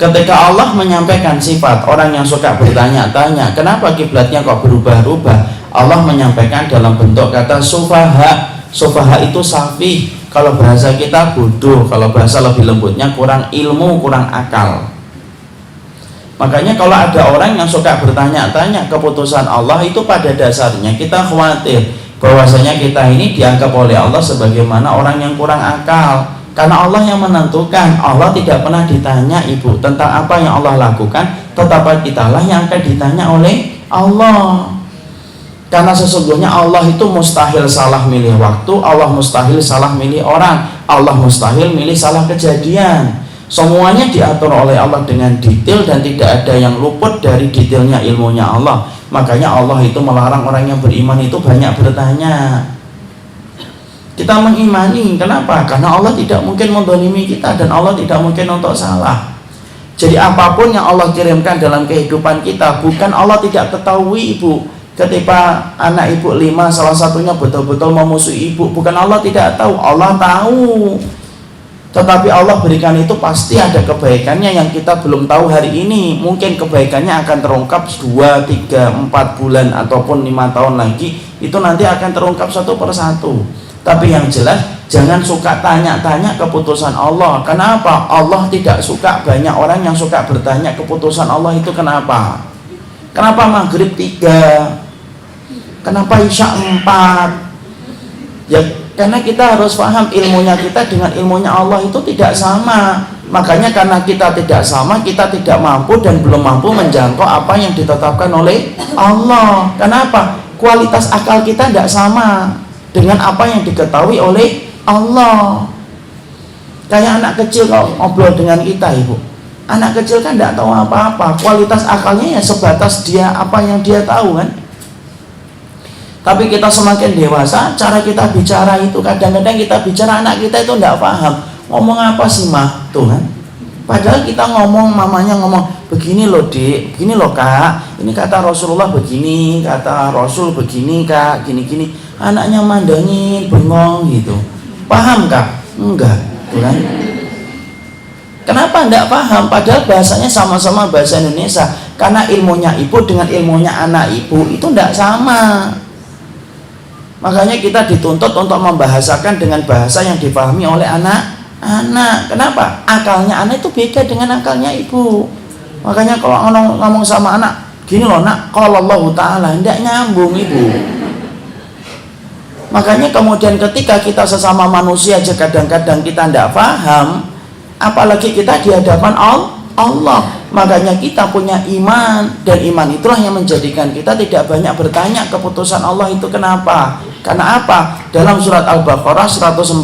S2: Ketika Allah menyampaikan sifat orang yang suka bertanya-tanya, kenapa kiblatnya kok berubah-ubah? Allah menyampaikan dalam bentuk kata sufaha. Sufaha itu safih, kalau bahasa kita bodoh, kalau bahasa lebih lembutnya kurang ilmu, kurang akal. Makanya kalau ada orang yang suka bertanya-tanya keputusan Allah, itu pada dasarnya kita khawatir bahwasanya kita ini dianggap oleh Allah sebagaimana orang yang kurang akal. Karena Allah yang menentukan, Allah tidak pernah ditanya ibu tentang apa yang Allah lakukan, tetapi kitalah yang akan ditanya oleh Allah. Karena sesungguhnya Allah itu mustahil salah milih waktu, Allah mustahil salah milih orang, Allah mustahil milih salah kejadian. Semuanya diatur oleh Allah dengan detail dan tidak ada yang luput dari detailnya ilmunya Allah. Makanya Allah itu melarang orang yang beriman itu banyak bertanya. Kita mengimani, kenapa? Karena Allah tidak mungkin mendolimi kita dan Allah tidak mungkin untuk salah. Jadi apapun yang Allah kirimkan dalam kehidupan kita, bukan Allah tidak ketahui ibu. Ketika anak ibu 5 salah satunya betul-betul memusuhi ibu, bukan Allah tidak tahu, Allah tahu. Tetapi Allah berikan itu pasti ada kebaikannya yang kita belum tahu hari ini. Mungkin kebaikannya akan terungkap 2, 3, 4 bulan ataupun 5 tahun lagi. Itu nanti akan terungkap satu persatu. Tapi yang jelas jangan suka tanya-tanya keputusan Allah. Kenapa? Allah tidak suka banyak orang yang suka bertanya keputusan Allah itu kenapa? Kenapa maghrib 3? Kenapa isya 4? Ya karena kita harus paham ilmunya kita dengan ilmunya Allah itu tidak sama. Makanya karena kita tidak sama, kita tidak mampu dan belum mampu menjangkau apa yang ditetapkan oleh Allah. Kenapa? Kualitas akal kita tidak sama dengan apa yang diketahui oleh Allah. Kayak anak kecil kalau ngobrol dengan kita ibu, anak kecil kan tidak tahu apa-apa, kualitas akalnya ya sebatas dia apa yang dia tahu kan. Tapi kita semakin dewasa, cara kita bicara itu kadang-kadang kita bicara anak kita itu tidak paham. Ngomong apa sih mah, tuh kan? Padahal kita ngomong, mamanya ngomong begini loh dik, begini loh kak, ini kata Rasulullah begini, kata Rasul begini kak, gini-gini. Anaknya mandangin, bengong gitu. Paham kak? Enggak, tuh kan? Kenapa enggak paham? Padahal bahasanya sama-sama bahasa Indonesia. Karena ilmunya ibu dengan ilmunya anak ibu itu enggak sama. Makanya kita dituntut untuk membahasakan dengan bahasa yang dipahami oleh anak-anak. Kenapa? Akalnya anak itu beda dengan akalnya ibu. Makanya kalau ngomong sama anak, gini loh nak, kalau Allah Ta'ala, enggak nyambung ibu. Makanya kemudian ketika kita sesama manusia aja kadang-kadang kita enggak paham, apalagi kita di hadapan Allah. Makanya kita punya iman, dan iman itulah yang menjadikan kita tidak banyak bertanya keputusan Allah itu kenapa. Karena apa? Dalam surat Al-Baqarah 142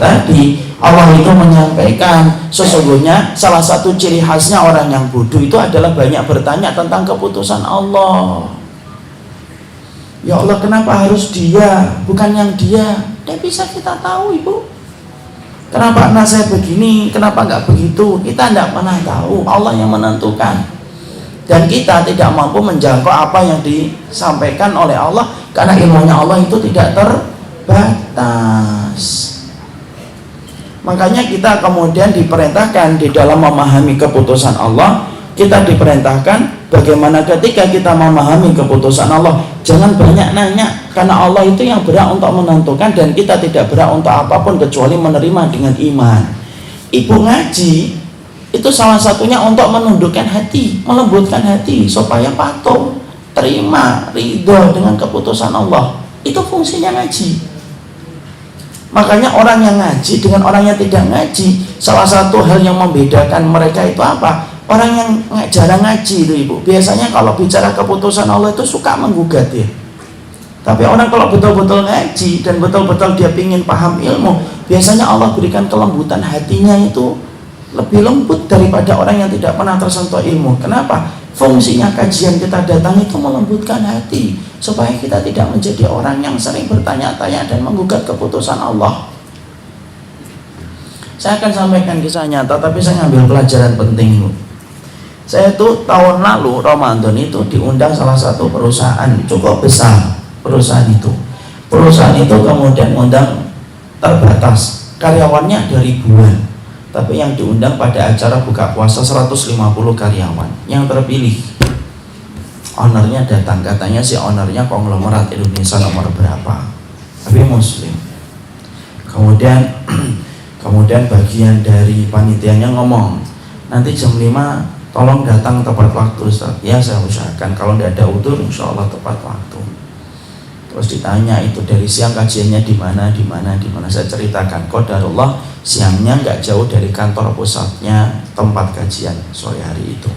S2: tadi Allah itu menyampaikan sesungguhnya salah satu ciri khasnya orang yang bodoh itu adalah banyak bertanya tentang keputusan Allah. Ya Allah, kenapa harus dia, bukan yang dia? Tidak bisa kita tahu ibu. Kenapa anak saya begini, kenapa nggak begitu? Kita tidak pernah tahu, Allah yang menentukan. Dan kita tidak mampu menjangkau apa yang disampaikan oleh Allah, karena ilmunya Allah itu tidak terbatas. Makanya kita kemudian diperintahkan di dalam memahami keputusan Allah, kita diperintahkan bagaimana ketika kita memahami keputusan Allah, jangan banyak nanya, karena Allah itu yang berhak untuk menentukan, dan kita tidak berhak untuk apapun kecuali menerima dengan iman. Ibu ngaji itu salah satunya untuk menundukkan hati, melembutkan hati supaya patuh, terima, ridho dengan keputusan Allah. Itu fungsinya ngaji. Makanya orang yang ngaji dengan orang yang tidak ngaji, salah satu hal yang membedakan mereka itu apa? Orang yang jarang ngaji itu ibu, biasanya kalau bicara keputusan Allah itu suka menggugat ya. Tapi orang kalau betul-betul ngaji dan betul-betul dia ingin paham ilmu, biasanya Allah berikan kelembutan hatinya itu lebih lembut daripada orang yang tidak pernah tersentuh ilmu. Kenapa? Fungsinya kajian kita datang itu melembutkan hati, supaya kita tidak menjadi orang yang sering bertanya-tanya dan menggugat keputusan Allah. Saya akan sampaikan kisah nyata, tapi saya ngambil pelajaran penting Bu. Saya tuh tahun lalu Ramadan itu diundang salah satu perusahaan cukup besar. Perusahaan itu kemudian undang terbatas, karyawannya ada ribuan, tapi yang diundang pada acara buka puasa 150 karyawan yang terpilih. Ownernya datang, katanya si ownernya konglomerat Indonesia nomor berapa, tapi muslim. Kemudian bagian dari panitianya ngomong, nanti jam 5 tolong datang tepat waktu Ustaz. Ya saya usahakan, kalau tidak ada udzur insya Allah tepat waktu. Terus ditanya itu dari siang kajiannya di mana. Saya ceritakan, qadarullah siangnya nggak jauh dari kantor pusatnya tempat kajian sore hari itu.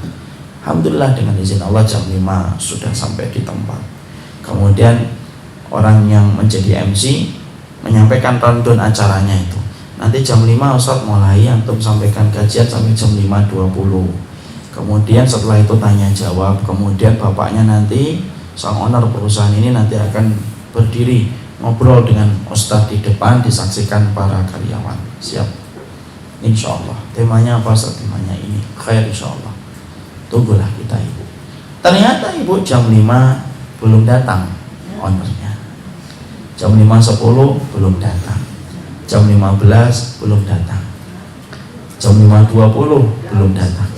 S2: Alhamdulillah dengan izin Allah jam 5 sudah sampai di tempat. Kemudian orang yang menjadi MC menyampaikan rundown acaranya itu. Nanti jam 5 Ustaz mulai, antum sampaikan kajian sampai jam 5.20. Kemudian setelah itu tanya jawab. Kemudian bapaknya nanti sang owner perusahaan ini nanti akan berdiri ngobrol dengan Ustadz di depan, disaksikan para karyawan. Siap? Insya Allah. Temanya apa Ustadz? Temanya ini. Khair insya Allah. Tunggulah kita ibu. Ternyata ibu jam 5 belum datang ownernya. Jam 5.10 belum datang. Jam 15 belum datang. Jam 5.20 belum datang.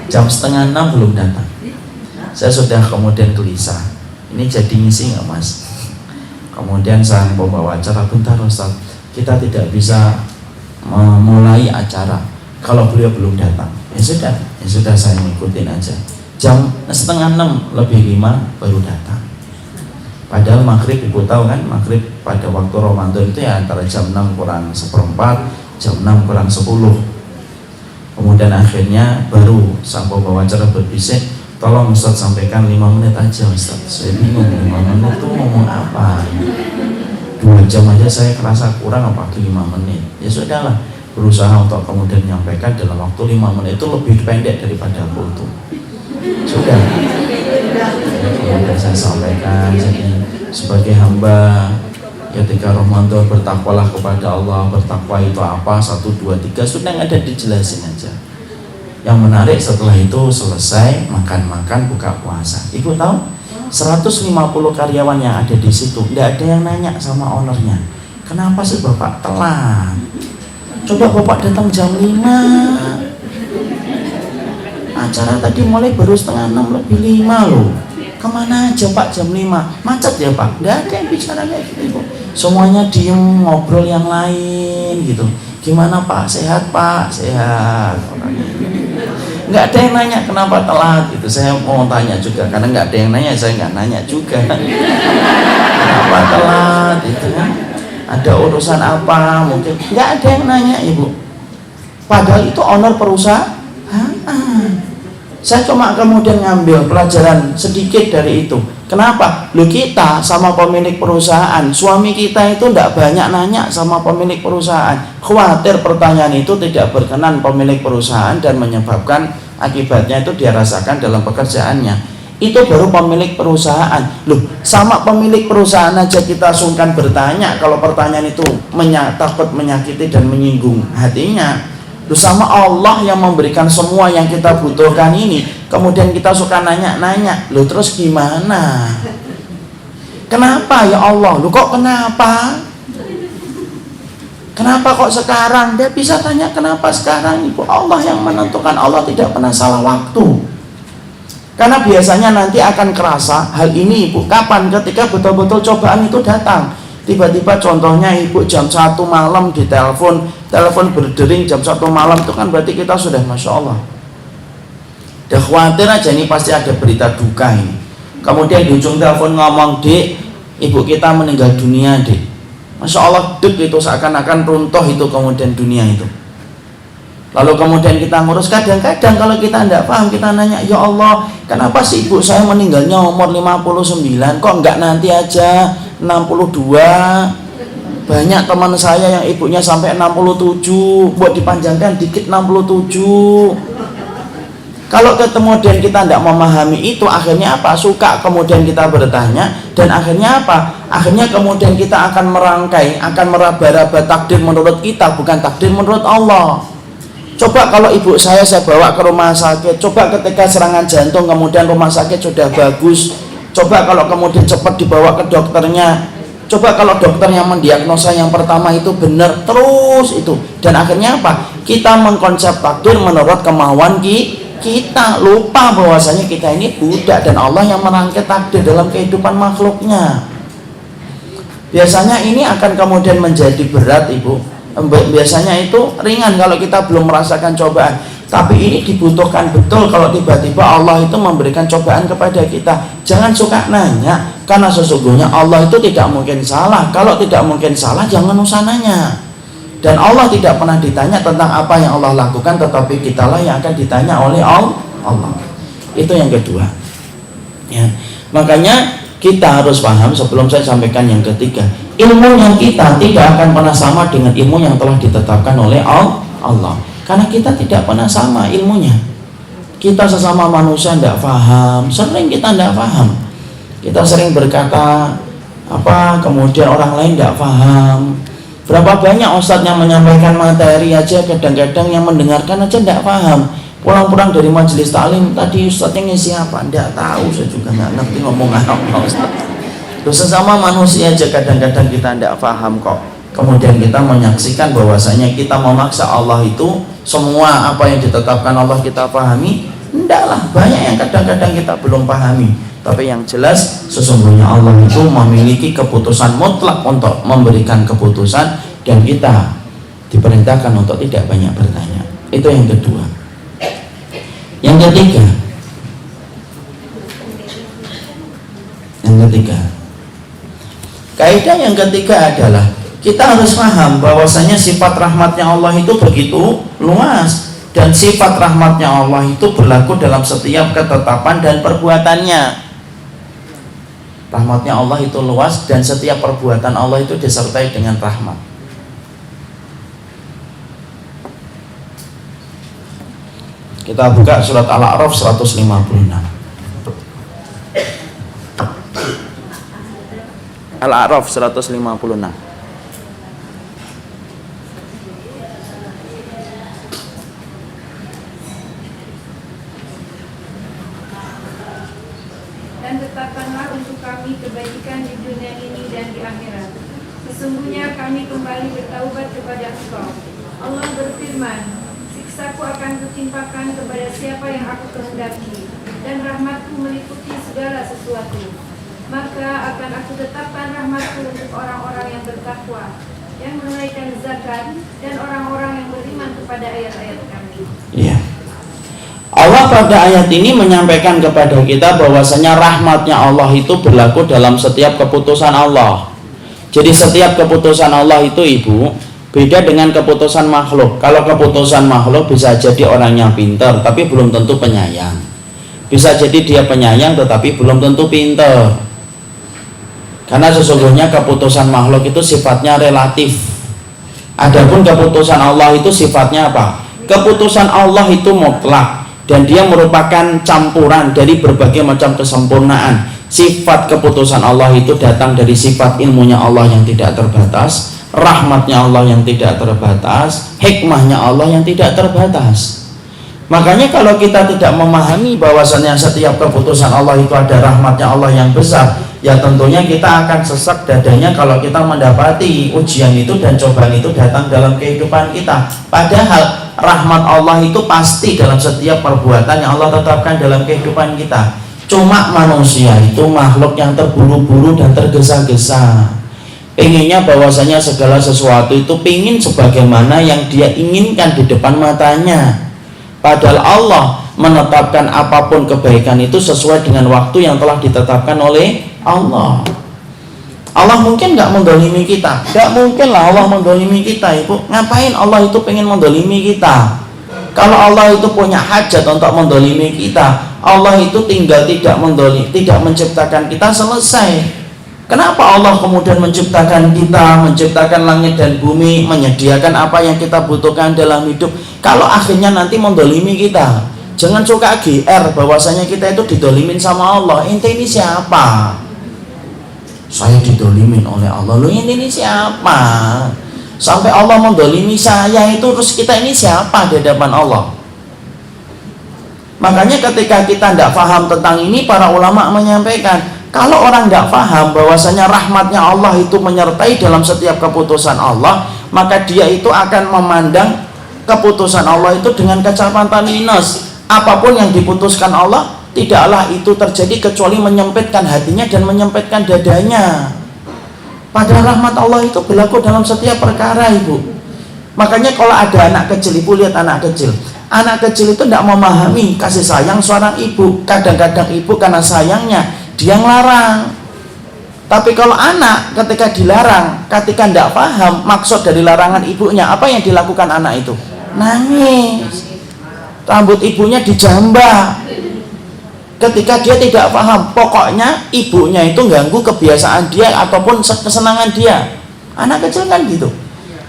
S2: Jam setengah 6 belum datang. Saya sudah kemudian gelisah, ini jadi ngisi nggak mas? Kemudian sang pembawa acara, bentar Ustaz, kita tidak bisa memulai acara kalau beliau belum datang. Ya sudah saya ngikutin aja. Jam setengah 6 lebih 5 baru datang. Padahal maghrib ibu tahu kan, maghrib pada waktu Ramadan itu ya antara jam 6 kurang 1/4, jam 6 kurang 10. Kemudian akhirnya baru sang pembawa acara berbisik, tolong Ustaz sampaikan 5 menit aja Ustaz. Saya bingung 5 menit itu ngomong apa, 2 jam aja saya kerasa kurang, apalagi 5 menit. Ya sudahlah, berusaha untuk kemudian menyampaikan dalam waktu 5 menit itu lebih pendek daripada aku itu. Sudah Sudah saya sampaikan, jadi sebagai hamba ketika Ramadan bertakwalah kepada Allah. Bertakwa itu apa? 1, 2, 3 sudah ada dijelasin aja. Yang menarik setelah itu selesai makan-makan buka puasa. Ibu tahu 150 karyawan yang ada di situ, tidak ada yang nanya sama ownernya, kenapa sih Bapak telat? Coba Bapak datang jam 5, acara tadi mulai baru 5:30 loh. Kemana aja Pak jam 5? Macet ya Pak? Nggak ada yang bicara kayak gitu. Semuanya diem, ngobrol yang lain gitu. Gimana Pak? Sehat Pak? Sehat. Nggak ada yang nanya kenapa telat gitu. Saya mau tanya juga, karena nggak ada yang nanya, saya nggak nanya juga. Kenapa telat itu kan? Ada urusan apa? Mungkin nggak ada yang nanya Ibu. Padahal itu owner perusahaan. Saya cuma kemudian ngambil pelajaran sedikit dari itu. Kenapa? Lu kita sama pemilik perusahaan, suami kita itu tidak banyak nanya sama pemilik perusahaan. Khawatir pertanyaan itu tidak berkenan pemilik perusahaan dan menyebabkan akibatnya itu dia rasakan dalam pekerjaannya. Itu baru pemilik perusahaan. Loh, sama pemilik perusahaan aja kita sungkan bertanya kalau pertanyaan itu takut menyakiti dan menyinggung hatinya. Loh, sama Allah yang memberikan semua yang kita butuhkan ini, kemudian kita suka nanya-nanya. Loh, terus gimana? Kenapa ya Allah? Loh, kok kenapa? Kenapa kok sekarang? Dia bisa tanya kenapa sekarang, Ibu. Allah yang menentukan, Allah tidak pernah salah waktu. Karena biasanya nanti akan kerasa hal ini, Ibu, kapan? Ketika betul-betul cobaan itu datang. Tiba-tiba contohnya Ibu jam 1 malam telepon berdering jam 1 malam, itu kan berarti kita sudah Masya Allah udah khawatir aja, ini pasti ada berita duka ini. Kemudian di ujung telepon ngomong, Dek, ibu kita meninggal dunia, Dek. Masya Allah, dek, itu seakan-akan runtuh itu kemudian dunia itu. Lalu kemudian kita ngurus, kadang-kadang kalau kita tidak paham, kita nanya, ya Allah, kenapa sih ibu saya meninggalnya umur 59, kok enggak nanti aja 62? Banyak teman saya yang ibunya sampai 67, buat dipanjangkan dikit 67. Kalau kemudian kita tidak memahami itu, akhirnya apa? Suka kemudian kita bertanya, dan akhirnya apa? Akhirnya kemudian kita akan merangkai, akan meraba-raba takdir menurut kita, bukan takdir menurut Allah. Coba kalau ibu saya bawa ke rumah sakit, coba ketika serangan jantung kemudian rumah sakit sudah bagus, coba kalau kemudian cepat dibawa ke dokternya, coba kalau dokter yang mendiagnosa yang pertama itu benar terus itu, dan akhirnya apa? Kita mengkonsep takdir menurut kemauan kita, lupa bahwasanya kita ini budak dan Allah yang merangkai takdir dalam kehidupan makhluknya. Biasanya ini akan kemudian menjadi berat, Ibu. Biasanya itu ringan kalau kita belum merasakan cobaan, tapi ini dibutuhkan betul kalau tiba-tiba Allah itu memberikan cobaan kepada kita. Jangan suka nanya, karena sesungguhnya Allah itu tidak mungkin salah. Kalau tidak mungkin salah, jangan usah nanya. Dan Allah tidak pernah ditanya tentang apa yang Allah lakukan, tetapi kitalah yang akan ditanya oleh Allah. Itu yang kedua ya. Makanya kita harus paham, sebelum saya sampaikan yang ketiga, ilmu yang kita tidak akan pernah sama dengan ilmu yang telah ditetapkan oleh Allah. Karena kita tidak pernah sama ilmunya. Kita sesama manusia tidak paham, sering kita tidak paham. Kita sering berkata apa, kemudian orang lain tidak paham. Berapa banyak ustadz yang menyampaikan materi aja, kadang-kadang yang mendengarkan aja tidak paham. Pulang-pulang dari majelis taklim, tadi ustadznya ngisi apa? Tidak tahu, saya juga nggak ngerti ngomong apa ustadz. Terus sesama manusia aja kadang-kadang kita tidak paham kok. Kemudian kita menyaksikan bahwasanya kita memaksa Allah itu semua apa yang ditetapkan Allah kita pahami. Tidaklah, banyak yang kadang-kadang kita belum pahami. Tapi yang jelas sesungguhnya Allah itu memiliki keputusan mutlak untuk memberikan keputusan, dan kita diperintahkan untuk tidak banyak bertanya. Itu yang kedua. Yang ketiga, kaidah yang ketiga adalah kita harus paham bahwasanya sifat rahmatnya Allah itu begitu luas, dan sifat rahmatnya Allah itu berlaku dalam setiap ketetapan dan perbuatannya. Rahmatnya Allah itu luas, dan setiap perbuatan Allah itu disertai dengan rahmat. Kita buka surat Al-A'raf 156. Al-A'raf 156.
S3: Dan tetapkanlah untuk kami kebaikan di dunia ini dan di akhirat. Sesungguhnya kami kembali bertaubat kepada Engkau. Allah berfirman, siksaku akan kutimpakan kepada siapa yang aku kehendaki, dan rahmatku meliputi segala sesuatu. Maka akan aku tetapkan rahmatku untuk orang-orang yang bertakwa, yang menunaikan zakat, dan orang-orang yang beriman kepada ayat-ayat kami.
S2: Iya. Allah pada ayat ini menyampaikan kepada kita bahwasanya rahmatnya Allah itu berlaku dalam setiap keputusan Allah. Jadi setiap keputusan Allah itu Ibu beda dengan keputusan makhluk. Kalau keputusan makhluk bisa jadi orangnya pintar tapi belum tentu penyayang. Bisa jadi dia penyayang tetapi belum tentu pintar. Karena sesungguhnya keputusan makhluk itu sifatnya relatif. Adapun keputusan Allah itu sifatnya apa? Keputusan Allah itu mutlak dan dia merupakan campuran dari berbagai macam kesempurnaan. Sifat keputusan Allah itu datang dari sifat ilmunya Allah yang tidak terbatas, rahmatnya Allah yang tidak terbatas, hikmahnya Allah yang tidak terbatas. Makanya kalau kita tidak memahami bahwasannya setiap keputusan Allah itu ada rahmatnya Allah yang besar, ya tentunya kita akan sesak dadanya kalau kita mendapati ujian itu dan cobaan itu datang dalam kehidupan kita. Padahal rahmat Allah itu pasti dalam setiap perbuatan yang Allah tetapkan dalam kehidupan kita. Cuma manusia itu makhluk yang terburu-buru dan tergesa-gesa. Pengennya bahwasanya segala sesuatu itu pingin sebagaimana yang dia inginkan di depan matanya. Padahal Allah menetapkan apapun kebaikan itu sesuai dengan waktu yang telah ditetapkan oleh Allah. Allah mungkin nggak mendolimi kita? Nggak mungkin lah Allah mendolimi kita, Ibu. Ngapain Allah itu pengen mendolimi kita? Kalau Allah itu punya hajat untuk mendolimi kita, Allah itu tinggal tidak menciptakan kita, selesai. Kenapa Allah kemudian menciptakan kita, menciptakan langit dan bumi, menyediakan apa yang kita butuhkan dalam hidup, kalau akhirnya nanti mendolimi kita? Jangan suka GR bahwasanya kita itu didolimin sama Allah. Ente ini siapa? Saya didolimin oleh Allah. Lu ini siapa? Sampai Allah mendolimi saya itu, terus kita ini siapa di hadapan Allah? Makanya ketika kita tidak paham tentang ini, para ulama menyampaikan, kalau orang tidak paham bahwasanya rahmatnya Allah itu menyertai dalam setiap keputusan Allah, maka dia itu akan memandang keputusan Allah itu dengan kacamata minus. Apapun yang diputuskan Allah, tidaklah itu terjadi kecuali menyempitkan hatinya dan menyempitkan dadanya. Padahal rahmat Allah itu berlaku dalam setiap perkara, Ibu. Makanya kalau ada anak kecil, Ibu lihat anak kecil. Anak kecil itu tidak memahami kasih sayang seorang ibu. Kadang-kadang ibu karena sayangnya dia ngelarang. Tapi kalau anak ketika dilarang, ketika tidak paham maksud dari larangan ibunya, apa yang dilakukan anak itu? Nangis. Rambut ibunya dijambak. Ketika dia tidak paham, pokoknya ibunya itu ganggu kebiasaan dia ataupun kesenangan dia. Anak kecil kan gitu.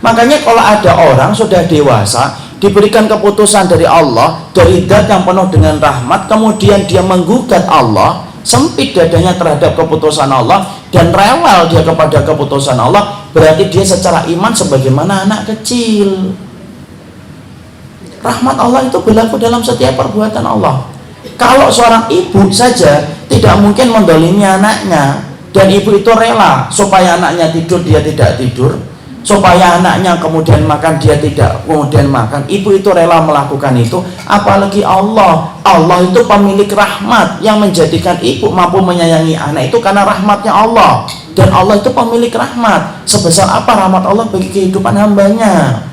S2: Makanya kalau ada orang sudah dewasa diberikan keputusan dari Allah, dari zat yang penuh dengan rahmat, kemudian dia menggugat Allah, sempit dadanya terhadap keputusan Allah dan rewel dia kepada keputusan Allah, berarti dia secara iman sebagaimana anak kecil. Rahmat Allah itu berlaku dalam setiap perbuatan Allah. Kalau seorang ibu saja tidak mungkin mendolimi anaknya, dan ibu itu rela supaya anaknya tidur dia tidak tidur, supaya anaknya kemudian makan dia tidak kemudian makan, ibu itu rela melakukan itu, apalagi Allah. Allah itu pemilik rahmat yang menjadikan ibu mampu menyayangi anak itu karena rahmatnya Allah, dan Allah itu pemilik rahmat. Sebesar apa rahmat Allah bagi kehidupan hambanya?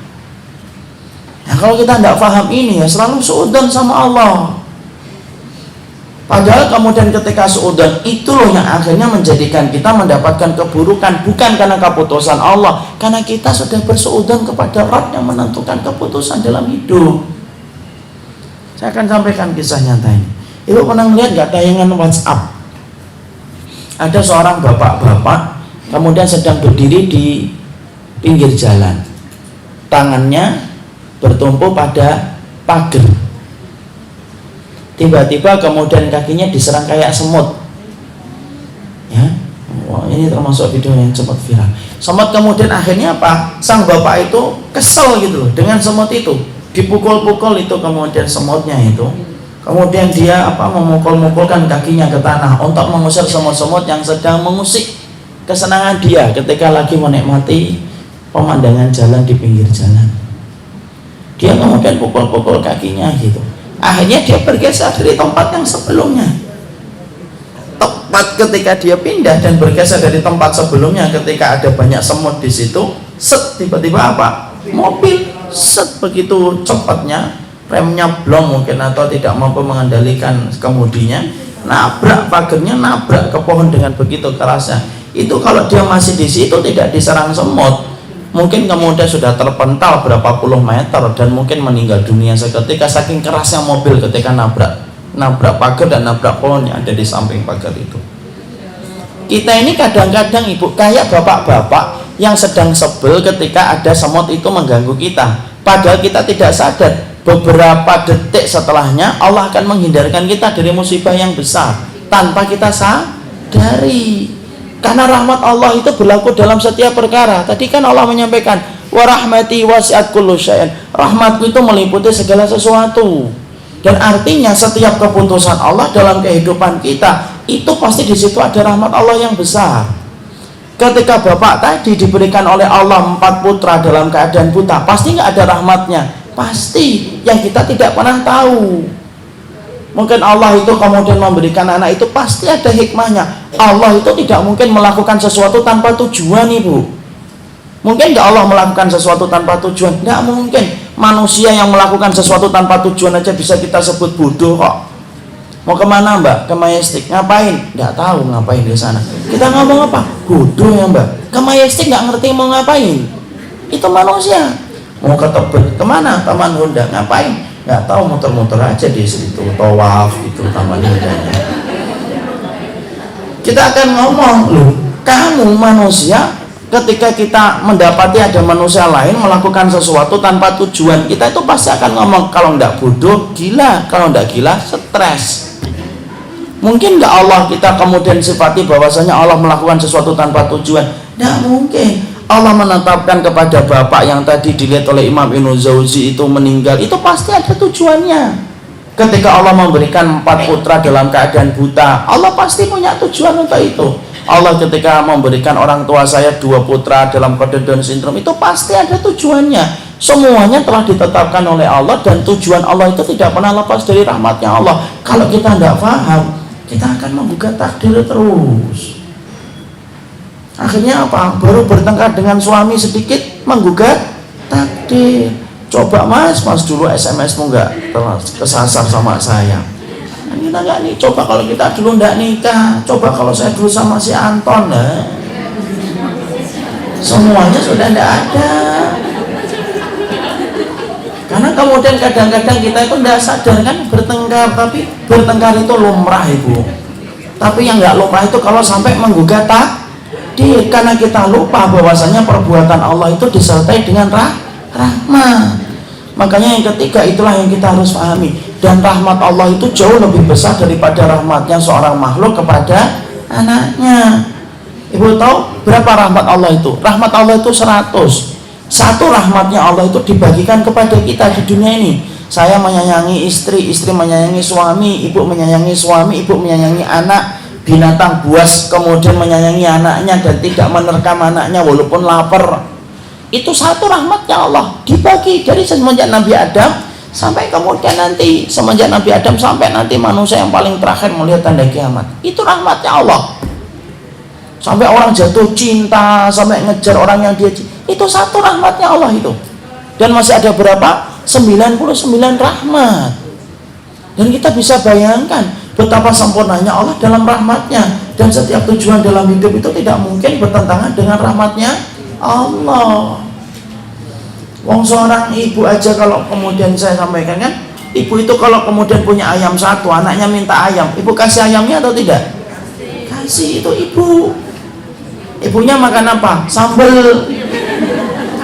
S2: Nah, kalau kita tidak paham ini, ya selalu suudzon sama Allah. Padahal kemudian ketika suudzon itu loh yang akhirnya menjadikan kita mendapatkan keburukan, bukan karena keputusan Allah, karena kita sudah bersuudzon kepada Rabb yang menentukan keputusan dalam hidup. Saya akan sampaikan kisah nyata ini. Ibu pernah lihat nggak tayangan WhatsApp? Ada seorang bapak-bapak kemudian sedang berdiri di pinggir jalan, tangannya bertumpu pada pagar. Tiba-tiba kemudian kakinya diserang kayak semut, ya, Wah, ini termasuk video yang cepat viral. Semut kemudian akhirnya apa? Sang bapak itu kesel gitu loh dengan semut itu, dipukul-pukul itu kemudian semutnya itu. Kemudian dia memukul-mukulkan kakinya ke tanah untuk mengusir semut-semut yang sedang mengusik kesenangan dia ketika lagi menikmati pemandangan jalan di pinggir jalan. Dia kemudian pukul-pukul kakinya gitu. Akhirnya dia bergeser dari tempat yang sebelumnya. Tepat ketika dia pindah dan bergeser dari tempat sebelumnya, ketika ada banyak semut di situ, set, tiba-tiba apa? Mobil set, begitu cepatnya, remnya blong mungkin atau tidak mampu mengendalikan kemudinya, nabrak pagernya, nabrak ke pohon dengan begitu kerasnya. Itu kalau dia masih di situ tidak diserang semut, mungkin kemudian sudah terpental berapa puluh meter dan mungkin meninggal dunia seketika saking kerasnya mobil ketika nabrak pagar dan nabrak pohon yang ada di samping pagar itu. Kita ini kadang-kadang ibu kayak bapak-bapak yang sedang sebel ketika ada semut itu mengganggu kita, padahal kita tidak sadar beberapa detik setelahnya Allah akan menghindarkan kita dari musibah yang besar tanpa kita sadari. Karena rahmat Allah itu berlaku dalam setiap perkara. Tadi kan Allah menyampaikan, wa rahmati wasi'at kullu syai'in, rahmatku itu meliputi segala sesuatu. Dan artinya setiap keputusan Allah dalam kehidupan kita itu pasti di situ ada rahmat Allah yang besar. Ketika bapak tadi diberikan oleh Allah 4 putra dalam keadaan buta, pasti nggak ada rahmatnya, pasti yang kita tidak pernah tahu. Mungkin Allah itu kemudian memberikan anak itu pasti ada hikmahnya. Allah itu tidak mungkin melakukan sesuatu tanpa tujuan, ibu. Mungkin nggak Allah melakukan sesuatu tanpa tujuan? Nggak mungkin. Manusia yang melakukan sesuatu tanpa tujuan aja bisa kita sebut bodoh kok. Mau kemana mbak? Ke Majestic. Ngapain? Nggak tahu ngapain di sana. Kita ngomong apa? Bodoh ya mbak. Ke Majestic nggak ngerti mau ngapain. Itu manusia. Mau ke Tebet. Kemana? Taman Honda. Ngapain? Nggak tahu, muter-muter aja di situ. Tawaf itu Taman Hondanya. Kita akan ngomong, loh kamu manusia, ketika kita mendapati ada manusia lain melakukan sesuatu tanpa tujuan, kita itu pasti akan ngomong, kalau enggak bodoh, gila. Kalau enggak gila, stres. Mungkin enggak Allah kita kemudian sifati bahwasanya Allah melakukan sesuatu tanpa tujuan? Enggak mungkin. Allah menetapkan kepada bapak yang tadi dilihat oleh Imam Ibnu Jauzi itu meninggal, itu pasti ada tujuannya. Ketika Allah memberikan 4 putra dalam keadaan buta, Allah pasti punya tujuan untuk itu. Allah ketika memberikan orang tua saya 2 putra dalam kode Down syndrome, itu pasti ada tujuannya. Semuanya telah ditetapkan oleh Allah dan tujuan Allah itu tidak pernah lepas dari rahmatnya Allah. Kalau kita tidak paham, kita akan menggugat takdir terus. Akhirnya apa? Baru bertengkar dengan suami sedikit menggugat takdir. Coba mas dulu SMS-mu nggak kesasar sama saya. Kita nggak nih, coba kalau kita dulu nggak nikah, coba kalau saya dulu sama si Anton, nah. Semuanya sudah nggak ada. Karena kemudian kadang-kadang kita itu nggak sadar kan bertengkar, tapi bertengkar itu lumrah ibu. Tapi yang nggak lumrah itu kalau sampai menggugat takdir, karena kita lupa bahwasanya perbuatan Allah itu disertai dengan rahmat. Makanya yang ketiga itulah yang kita harus pahami, dan rahmat Allah itu jauh lebih besar daripada rahmatnya seorang makhluk kepada anaknya. Ibu tahu berapa rahmat Allah itu? Rahmat Allah itu 100. Satu rahmatnya Allah itu dibagikan kepada kita di dunia ini. Saya menyayangi istri, istri menyayangi suami, ibu menyayangi suami, ibu menyayangi anak. Binatang buas kemudian menyayangi anaknya dan tidak menerkam anaknya walaupun lapar. Itu satu rahmatnya Allah dibagi dari semenjak Nabi Adam sampai kemudian nanti, semenjak Nabi Adam sampai nanti manusia yang paling terakhir melihat tanda kiamat. Itu rahmatnya Allah. Sampai orang jatuh cinta, sampai ngejar orang yang dia cinta, itu satu rahmatnya Allah itu. Dan masih ada berapa? 99 rahmat. Dan kita bisa bayangkan betapa sempurnanya Allah dalam rahmatnya. Dan setiap tujuan dalam hidup itu tidak mungkin bertentangan dengan rahmatnya Allah. Wong seorang ibu aja kalau kemudian saya sampaikan kan, ibu itu kalau kemudian punya ayam 1, anaknya minta ayam, ibu kasih ayamnya atau tidak? Kasih. Itu ibu. Ibunya makan apa? Sambal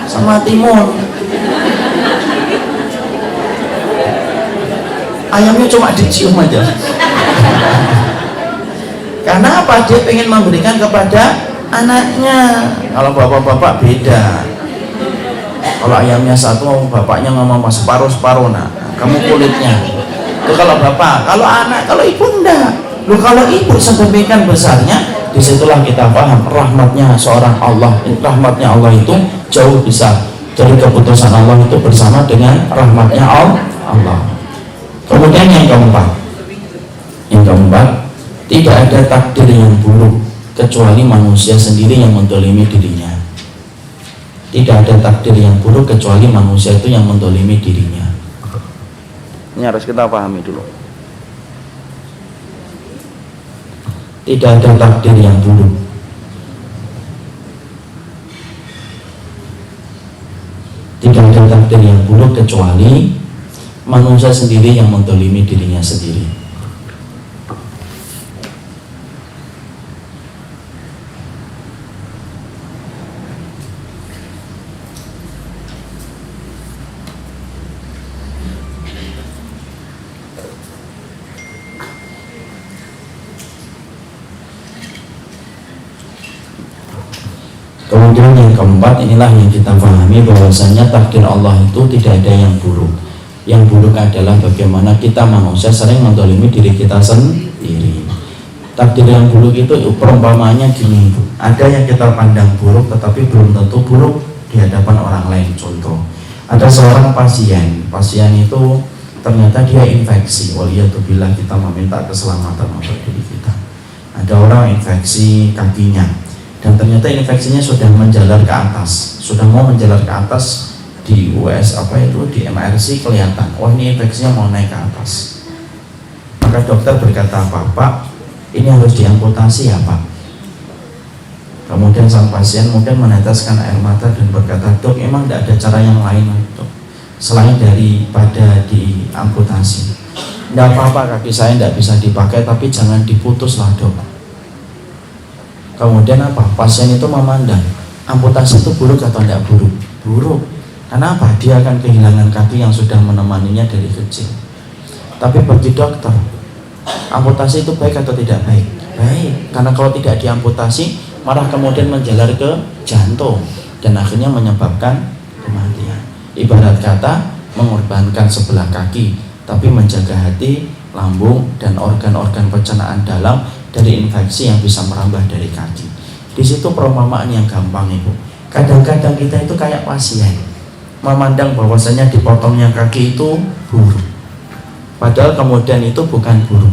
S2: sama timun. Ayamnya cuma dicium aja. Karena apa? Dia pengen memberikan kepada anaknya. Kalau bapak-bapak beda. Kalau ayamnya satu, bapaknya ngomong separuh-separuh, nah kamu kulitnya. Itu kalau bapak. Kalau anak, kalau ibu enggak. Loh, kalau ibu sedemikian besarnya, disitulah kita paham rahmatnya seorang Allah. Rahmatnya Allah itu jauh besar. Jadi keputusan Allah itu bersama dengan rahmatnya Allah. Kemudian yang keempat, tidak ada takdir yang buruk kecuali manusia sendiri yang mendolimi dirinya. Tidak ada takdir yang buruk kecuali manusia itu yang mendolimi dirinya. Ini harus kita pahami dulu. Tidak ada takdir yang buruk. Tidak ada takdir yang buruk kecuali manusia sendiri yang mendolimi dirinya sendiri. Kemudian yang keempat, inilah yang kita pahami bahwasanya takdir Allah itu tidak ada yang buruk. Yang buruk adalah bagaimana kita manusia sering mendolimi diri kita sendiri. Takdir yang buruk itu perumpamaannya gini, ada yang kita pandang buruk tetapi belum tentu buruk di hadapan orang lain. Contoh, ada seorang pasien itu ternyata dia infeksi. Waliyatubillah, kita meminta keselamatan untuk diri kita. Ada orang infeksi kakinya, dan ternyata infeksinya sudah menjalar ke atas, sudah mau menjalar ke atas. Di di MRC kelihatan, wah ini infeksinya mau naik ke atas. Maka dokter berkata, Pak, ini harus diamputasi ya Pak. Kemudian sang pasien mungkin meneteskan air mata dan berkata, Dok, emang tidak ada cara yang lain dok selain daripada diamputasi? Tidak apa-apa, kaki saya tidak bisa dipakai, tapi jangan diputus lah dok. Kemudian apa? Pasien itu memandang amputasi itu buruk atau tidak buruk? Buruk. Kenapa? Dia akan kehilangan kaki yang sudah menemaninya dari kecil. Tapi bagi dokter, amputasi itu baik atau tidak baik? Baik. Karena kalau tidak diamputasi, malah kemudian menjalar ke jantung dan akhirnya menyebabkan kematian. Ibarat kata mengorbankan sebelah kaki, tapi menjaga hati, lambung, dan organ-organ pencernaan dalam dari infeksi yang bisa merambah dari kaki. Di situ perumpamaan yang gampang Ibu. Kadang-kadang kita itu kayak pasien, memandang bahwasanya dipotongnya kaki itu buruk, padahal kemudian itu bukan buruk,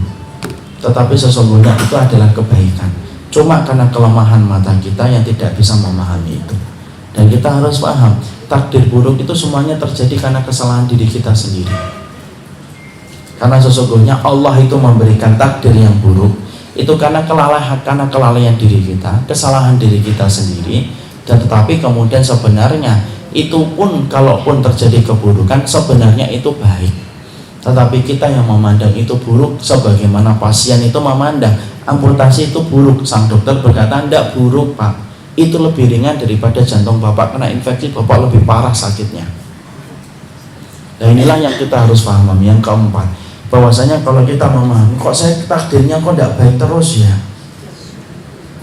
S2: tetapi sesungguhnya itu adalah kebaikan. Cuma karena kelemahan mata kita yang tidak bisa memahami itu. Dan kita harus paham, takdir buruk itu semuanya terjadi karena kesalahan diri kita sendiri. Karena sesungguhnya Allah itu memberikan takdir yang buruk itu karena kelalaian diri kita, kesalahan diri kita sendiri. Dan tetapi kemudian sebenarnya itu pun kalaupun terjadi keburukan sebenarnya itu baik, tetapi kita yang memandang itu buruk, sebagaimana pasien itu memandang amputasi itu buruk. Sang dokter berkata, tidak buruk Pak, itu lebih ringan daripada jantung Bapak kena infeksi, Bapak lebih parah sakitnya. Dan inilah yang kita harus pahami. Yang keempat, bahwasanya kalau kita memahami, kok saya takdirnya kok tidak baik terus ya,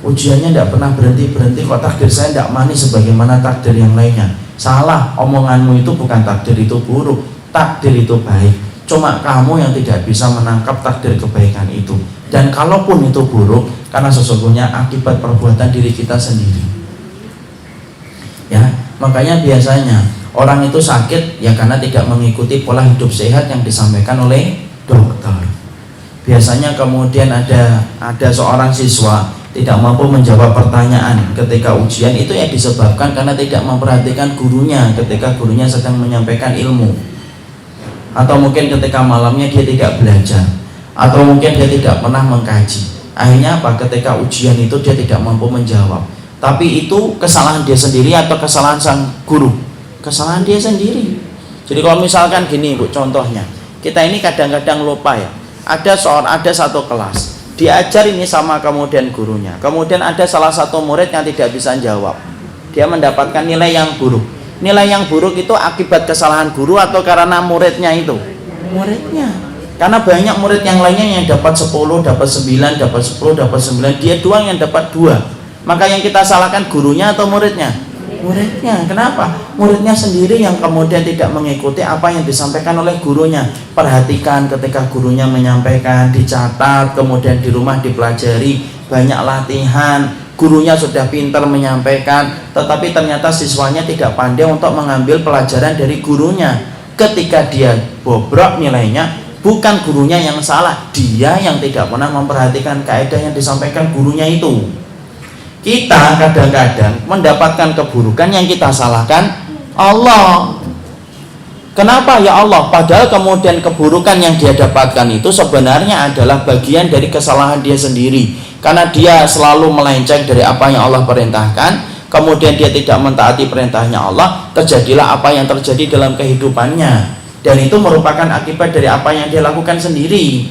S2: ujiannya tidak pernah berhenti-berhenti, kok takdir saya tidak manis sebagaimana takdir yang lainnya. Salah, omonganmu itu bukan takdir itu buruk, takdir itu baik. Cuma kamu yang tidak bisa menangkap takdir kebaikan itu. Dan kalaupun itu buruk, karena sesungguhnya akibat perbuatan diri kita sendiri. Ya, makanya biasanya orang itu sakit ya karena tidak mengikuti pola hidup sehat yang disampaikan oleh dokter. Biasanya kemudian ada seorang siswa tidak mampu menjawab pertanyaan ketika ujian, itu ya disebabkan karena tidak memperhatikan gurunya ketika gurunya sedang menyampaikan ilmu, atau mungkin ketika malamnya dia tidak belajar, atau mungkin dia tidak pernah mengkaji. Akhirnya apa? Ketika ujian itu dia tidak mampu menjawab. Tapi itu kesalahan dia sendiri atau kesalahan sang guru? Kesalahan dia sendiri. Jadi kalau misalkan gini Bu, contohnya kita ini kadang-kadang lupa ya, ada satu kelas diajar ini sama kemudian gurunya, kemudian ada salah satu murid yang tidak bisa jawab, dia mendapatkan nilai yang buruk. Nilai yang buruk itu akibat kesalahan guru atau karena muridnya itu? Muridnya. Karena banyak murid yang lainnya yang dapat 10, dapat 9, dapat 10, dapat 9, dia doang yang dapat 2. Maka yang kita salahkan gurunya atau muridnya? Muridnya. Kenapa? Muridnya sendiri yang kemudian tidak mengikuti apa yang disampaikan oleh gurunya. Perhatikan ketika gurunya menyampaikan, dicatat, kemudian di rumah dipelajari, banyak latihan. Gurunya sudah pintar menyampaikan, tetapi ternyata siswanya tidak pandai untuk mengambil pelajaran dari gurunya. Ketika dia bobrok nilainya, bukan gurunya yang salah, dia yang tidak pernah memperhatikan kaidah yang disampaikan gurunya itu. Kita kadang-kadang mendapatkan keburukan yang kita salahkan Allah. Kenapa ya Allah? Padahal kemudian keburukan yang dia dapatkan itu sebenarnya adalah bagian dari kesalahan dia sendiri. Karena dia selalu melenceng dari apa yang Allah perintahkan, kemudian dia tidak mentaati perintahnya Allah, terjadilah apa yang terjadi dalam kehidupannya. Dan itu merupakan akibat dari apa yang dia lakukan sendiri.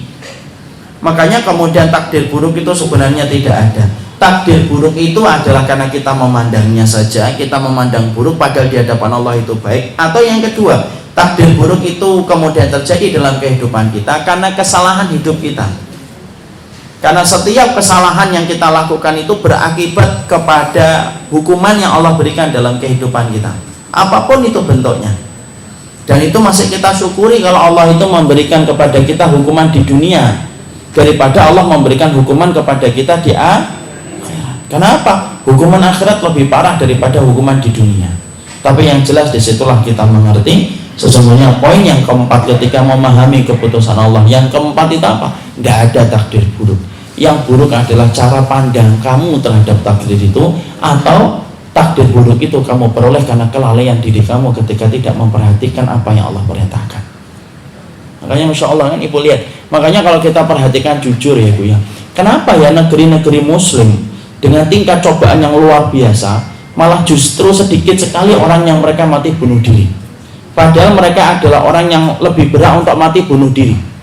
S2: Makanya kemudian takdir buruk itu sebenarnya tidak ada. Takdir buruk itu adalah karena kita memandangnya saja, kita memandang buruk padahal di hadapan Allah itu baik. Atau yang kedua, takdir buruk itu kemudian terjadi dalam kehidupan kita karena kesalahan hidup kita. Karena setiap kesalahan yang kita lakukan itu berakibat kepada hukuman yang Allah berikan dalam kehidupan kita, apapun itu bentuknya. Dan itu masih kita syukuri kalau Allah itu memberikan kepada kita hukuman di dunia daripada Allah memberikan hukuman kepada kita di akhirat. Kenapa? Hukuman akhirat lebih parah daripada hukuman di dunia. Tapi yang jelas disitulah kita mengerti sesungguhnya poin yang keempat ketika memahami keputusan Allah. Yang keempat itu apa? Tidak ada takdir buruk. Yang buruk adalah cara pandang kamu terhadap takdir itu, atau takdir buruk itu kamu peroleh karena kelalaian diri kamu ketika tidak memperhatikan apa yang Allah perintahkan. Makanya Masya Allah kan Ibu lihat, makanya kalau kita perhatikan jujur ya Ibu ya, kenapa ya negeri-negeri muslim dengan tingkat cobaan yang luar biasa malah justru sedikit sekali orang yang mereka mati bunuh diri, padahal mereka adalah orang yang lebih berat untuk mati bunuh diri.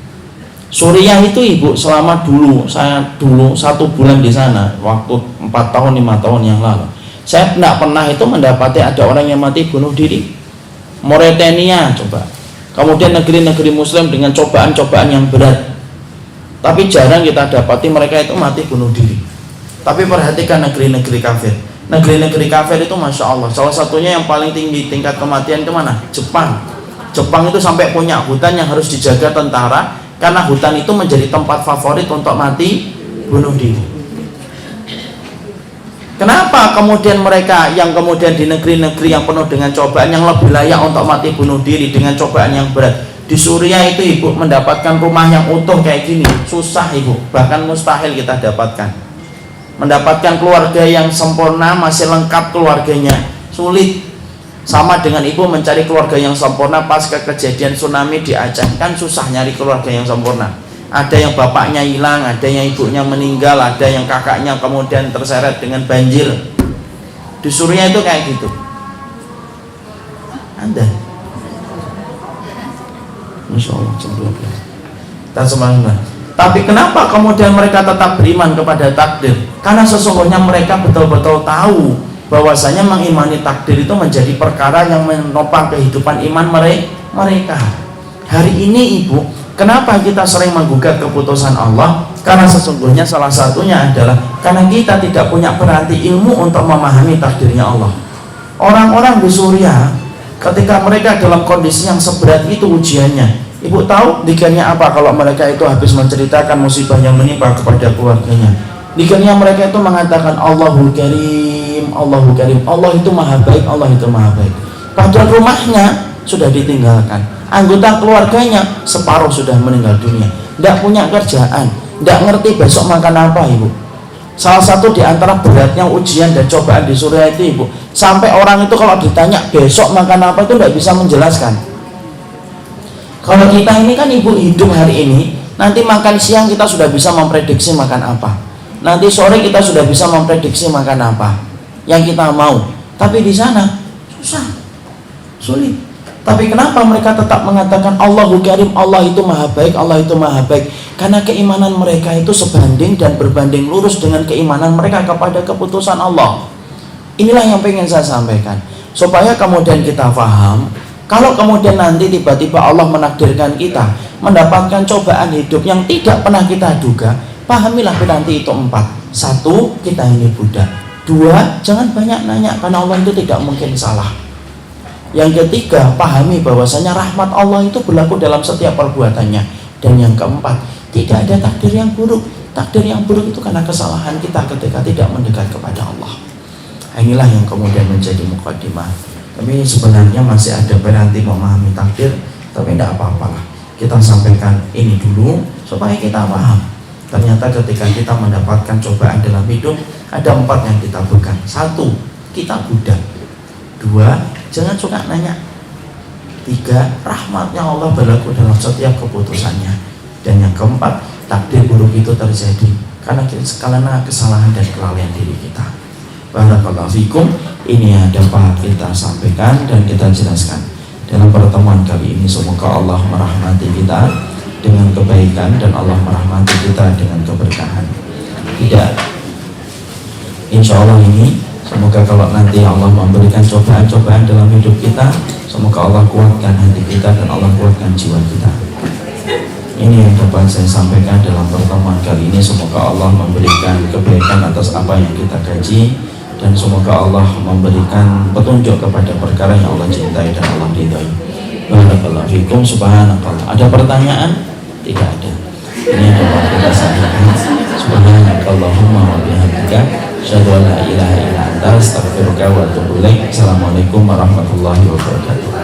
S2: Suriah itu Ibu, selama saya dulu 1 bulan di sana, waktu 4 tahun 5 tahun yang lalu, saya tidak pernah itu mendapati ada orang yang mati bunuh diri. Mauritania coba, kemudian negeri-negeri muslim dengan cobaan-cobaan yang berat, tapi jarang kita dapati mereka itu mati bunuh diri. Tapi perhatikan negeri-negeri kafir. Negeri-negeri kafir itu Masya Allah, salah satunya yang paling tinggi tingkat kematian itu mana? Jepang. Jepang itu sampai punya hutan yang harus dijaga tentara, karena hutan itu menjadi tempat favorit untuk mati bunuh diri. Kenapa kemudian mereka yang kemudian di negeri-negeri yang penuh dengan cobaan yang lebih layak untuk mati bunuh diri dengan cobaan yang berat? Di Suriah itu Ibu mendapatkan rumah yang utuh kayak gini susah Ibu, bahkan mustahil kita dapatkan. Mendapatkan keluarga yang sempurna, masih lengkap keluarganya, sulit. Sama dengan Ibu mencari keluarga yang sempurna pasca kejadian tsunami di Aceh, kan susah nyari keluarga yang sempurna. Ada yang bapaknya hilang, ada yang ibunya meninggal, ada yang kakaknya kemudian terseret dengan banjir. Di Suriah itu kayak gitu. Anda Masya Allah, kita semangat. Tapi kenapa kemudian mereka tetap beriman kepada takdir? Karena sesungguhnya mereka betul-betul tahu bahwasanya mengimani takdir itu menjadi perkara yang menopang kehidupan iman mereka. Hari ini Ibu, kenapa kita sering menggugat keputusan Allah? Karena sesungguhnya salah satunya adalah karena kita tidak punya berarti ilmu untuk memahami takdirnya Allah. Orang-orang di Suriah ketika mereka dalam kondisi yang seberat itu ujiannya, Ibu tahu dikiranya apa kalau mereka itu habis menceritakan musibah yang menimpa kepada keluarganya? Dikiranya mereka itu mengatakan Allahul Karim, Allahul Karim, Allah itu maha baik, Allah itu maha baik. Padahal rumahnya sudah ditinggalkan, anggota keluarganya separuh sudah meninggal dunia, tidak punya kerjaan, tidak ngerti besok makan apa Ibu. Salah satu di antara beratnya ujian dan cobaan di Suriah itu Ibu, sampai orang itu kalau ditanya besok makan apa itu tidak bisa menjelaskan. Kalau kita ini kan Ibu hidup hari ini, nanti makan siang kita sudah bisa memprediksi makan apa, nanti sore kita sudah bisa memprediksi makan apa yang kita mau. Tapi di sana susah, sulit. Tapi kenapa mereka tetap mengatakan Allahul Karim, Allah itu maha baik, Allah itu maha baik? Karena keimanan mereka itu sebanding dan berbanding lurus dengan keimanan mereka kepada keputusan Allah. Inilah yang pengen saya sampaikan, supaya kemudian kita paham. Kalau kemudian nanti tiba-tiba Allah menakdirkan kita mendapatkan cobaan hidup yang tidak pernah kita duga, pahamilah piranti itu 4. 1, kita ini budak. 2, jangan banyak nanya karena Allah itu tidak mungkin salah. Yang ketiga, pahami bahwasanya rahmat Allah itu berlaku dalam setiap perbuatannya. Dan yang keempat, tidak ada takdir yang buruk. Takdir yang buruk itu karena kesalahan kita ketika tidak mendekat kepada Allah. Inilah yang kemudian menjadi mukadimah. Tapi sebenarnya masih ada piranti memahami takdir, tapi tidak apa-apalah. Kita sampaikan ini dulu supaya kita paham. Ternyata ketika kita mendapatkan cobaan dalam hidup, ada 4 yang kita pegang. 1, kita budak. 2, jangan suka nanya. 3, rahmatnya Allah berlaku dalam setiap keputusannya. Dan yang keempat, takdir buruk itu terjadi karena kesalahan dan kelalaian diri kita. Barakallahu fikum. Ini yang dapat kita sampaikan dan kita jelaskan dalam pertemuan kali ini. Semoga Allah merahmati kita dengan kebaikan dan Allah merahmati kita dengan keberkahan. Tidak, insya Allah ini semoga kalau nanti Allah memberikan cobaan-cobaan dalam hidup kita, semoga Allah kuatkan hati kita dan Allah kuatkan jiwa kita. Ini yang dapat saya sampaikan dalam pertemuan kali ini. Semoga Allah memberikan kebaikan atas apa yang kita kaji, dan semoga Allah memberikan petunjuk kepada perkara yang Allah cintai dan Allah ridhai. Barakallahu fikum. Subhanakallah. Ada pertanyaan? Tidak ada. Ini yang dapat kita sampaikan. Subhanakallahumma wa bihamdika, asyhadu an la ilaha illa anta, astaghfiruka wa atubu ilaik. Assalamualaikum warahmatullahi wabarakatuh.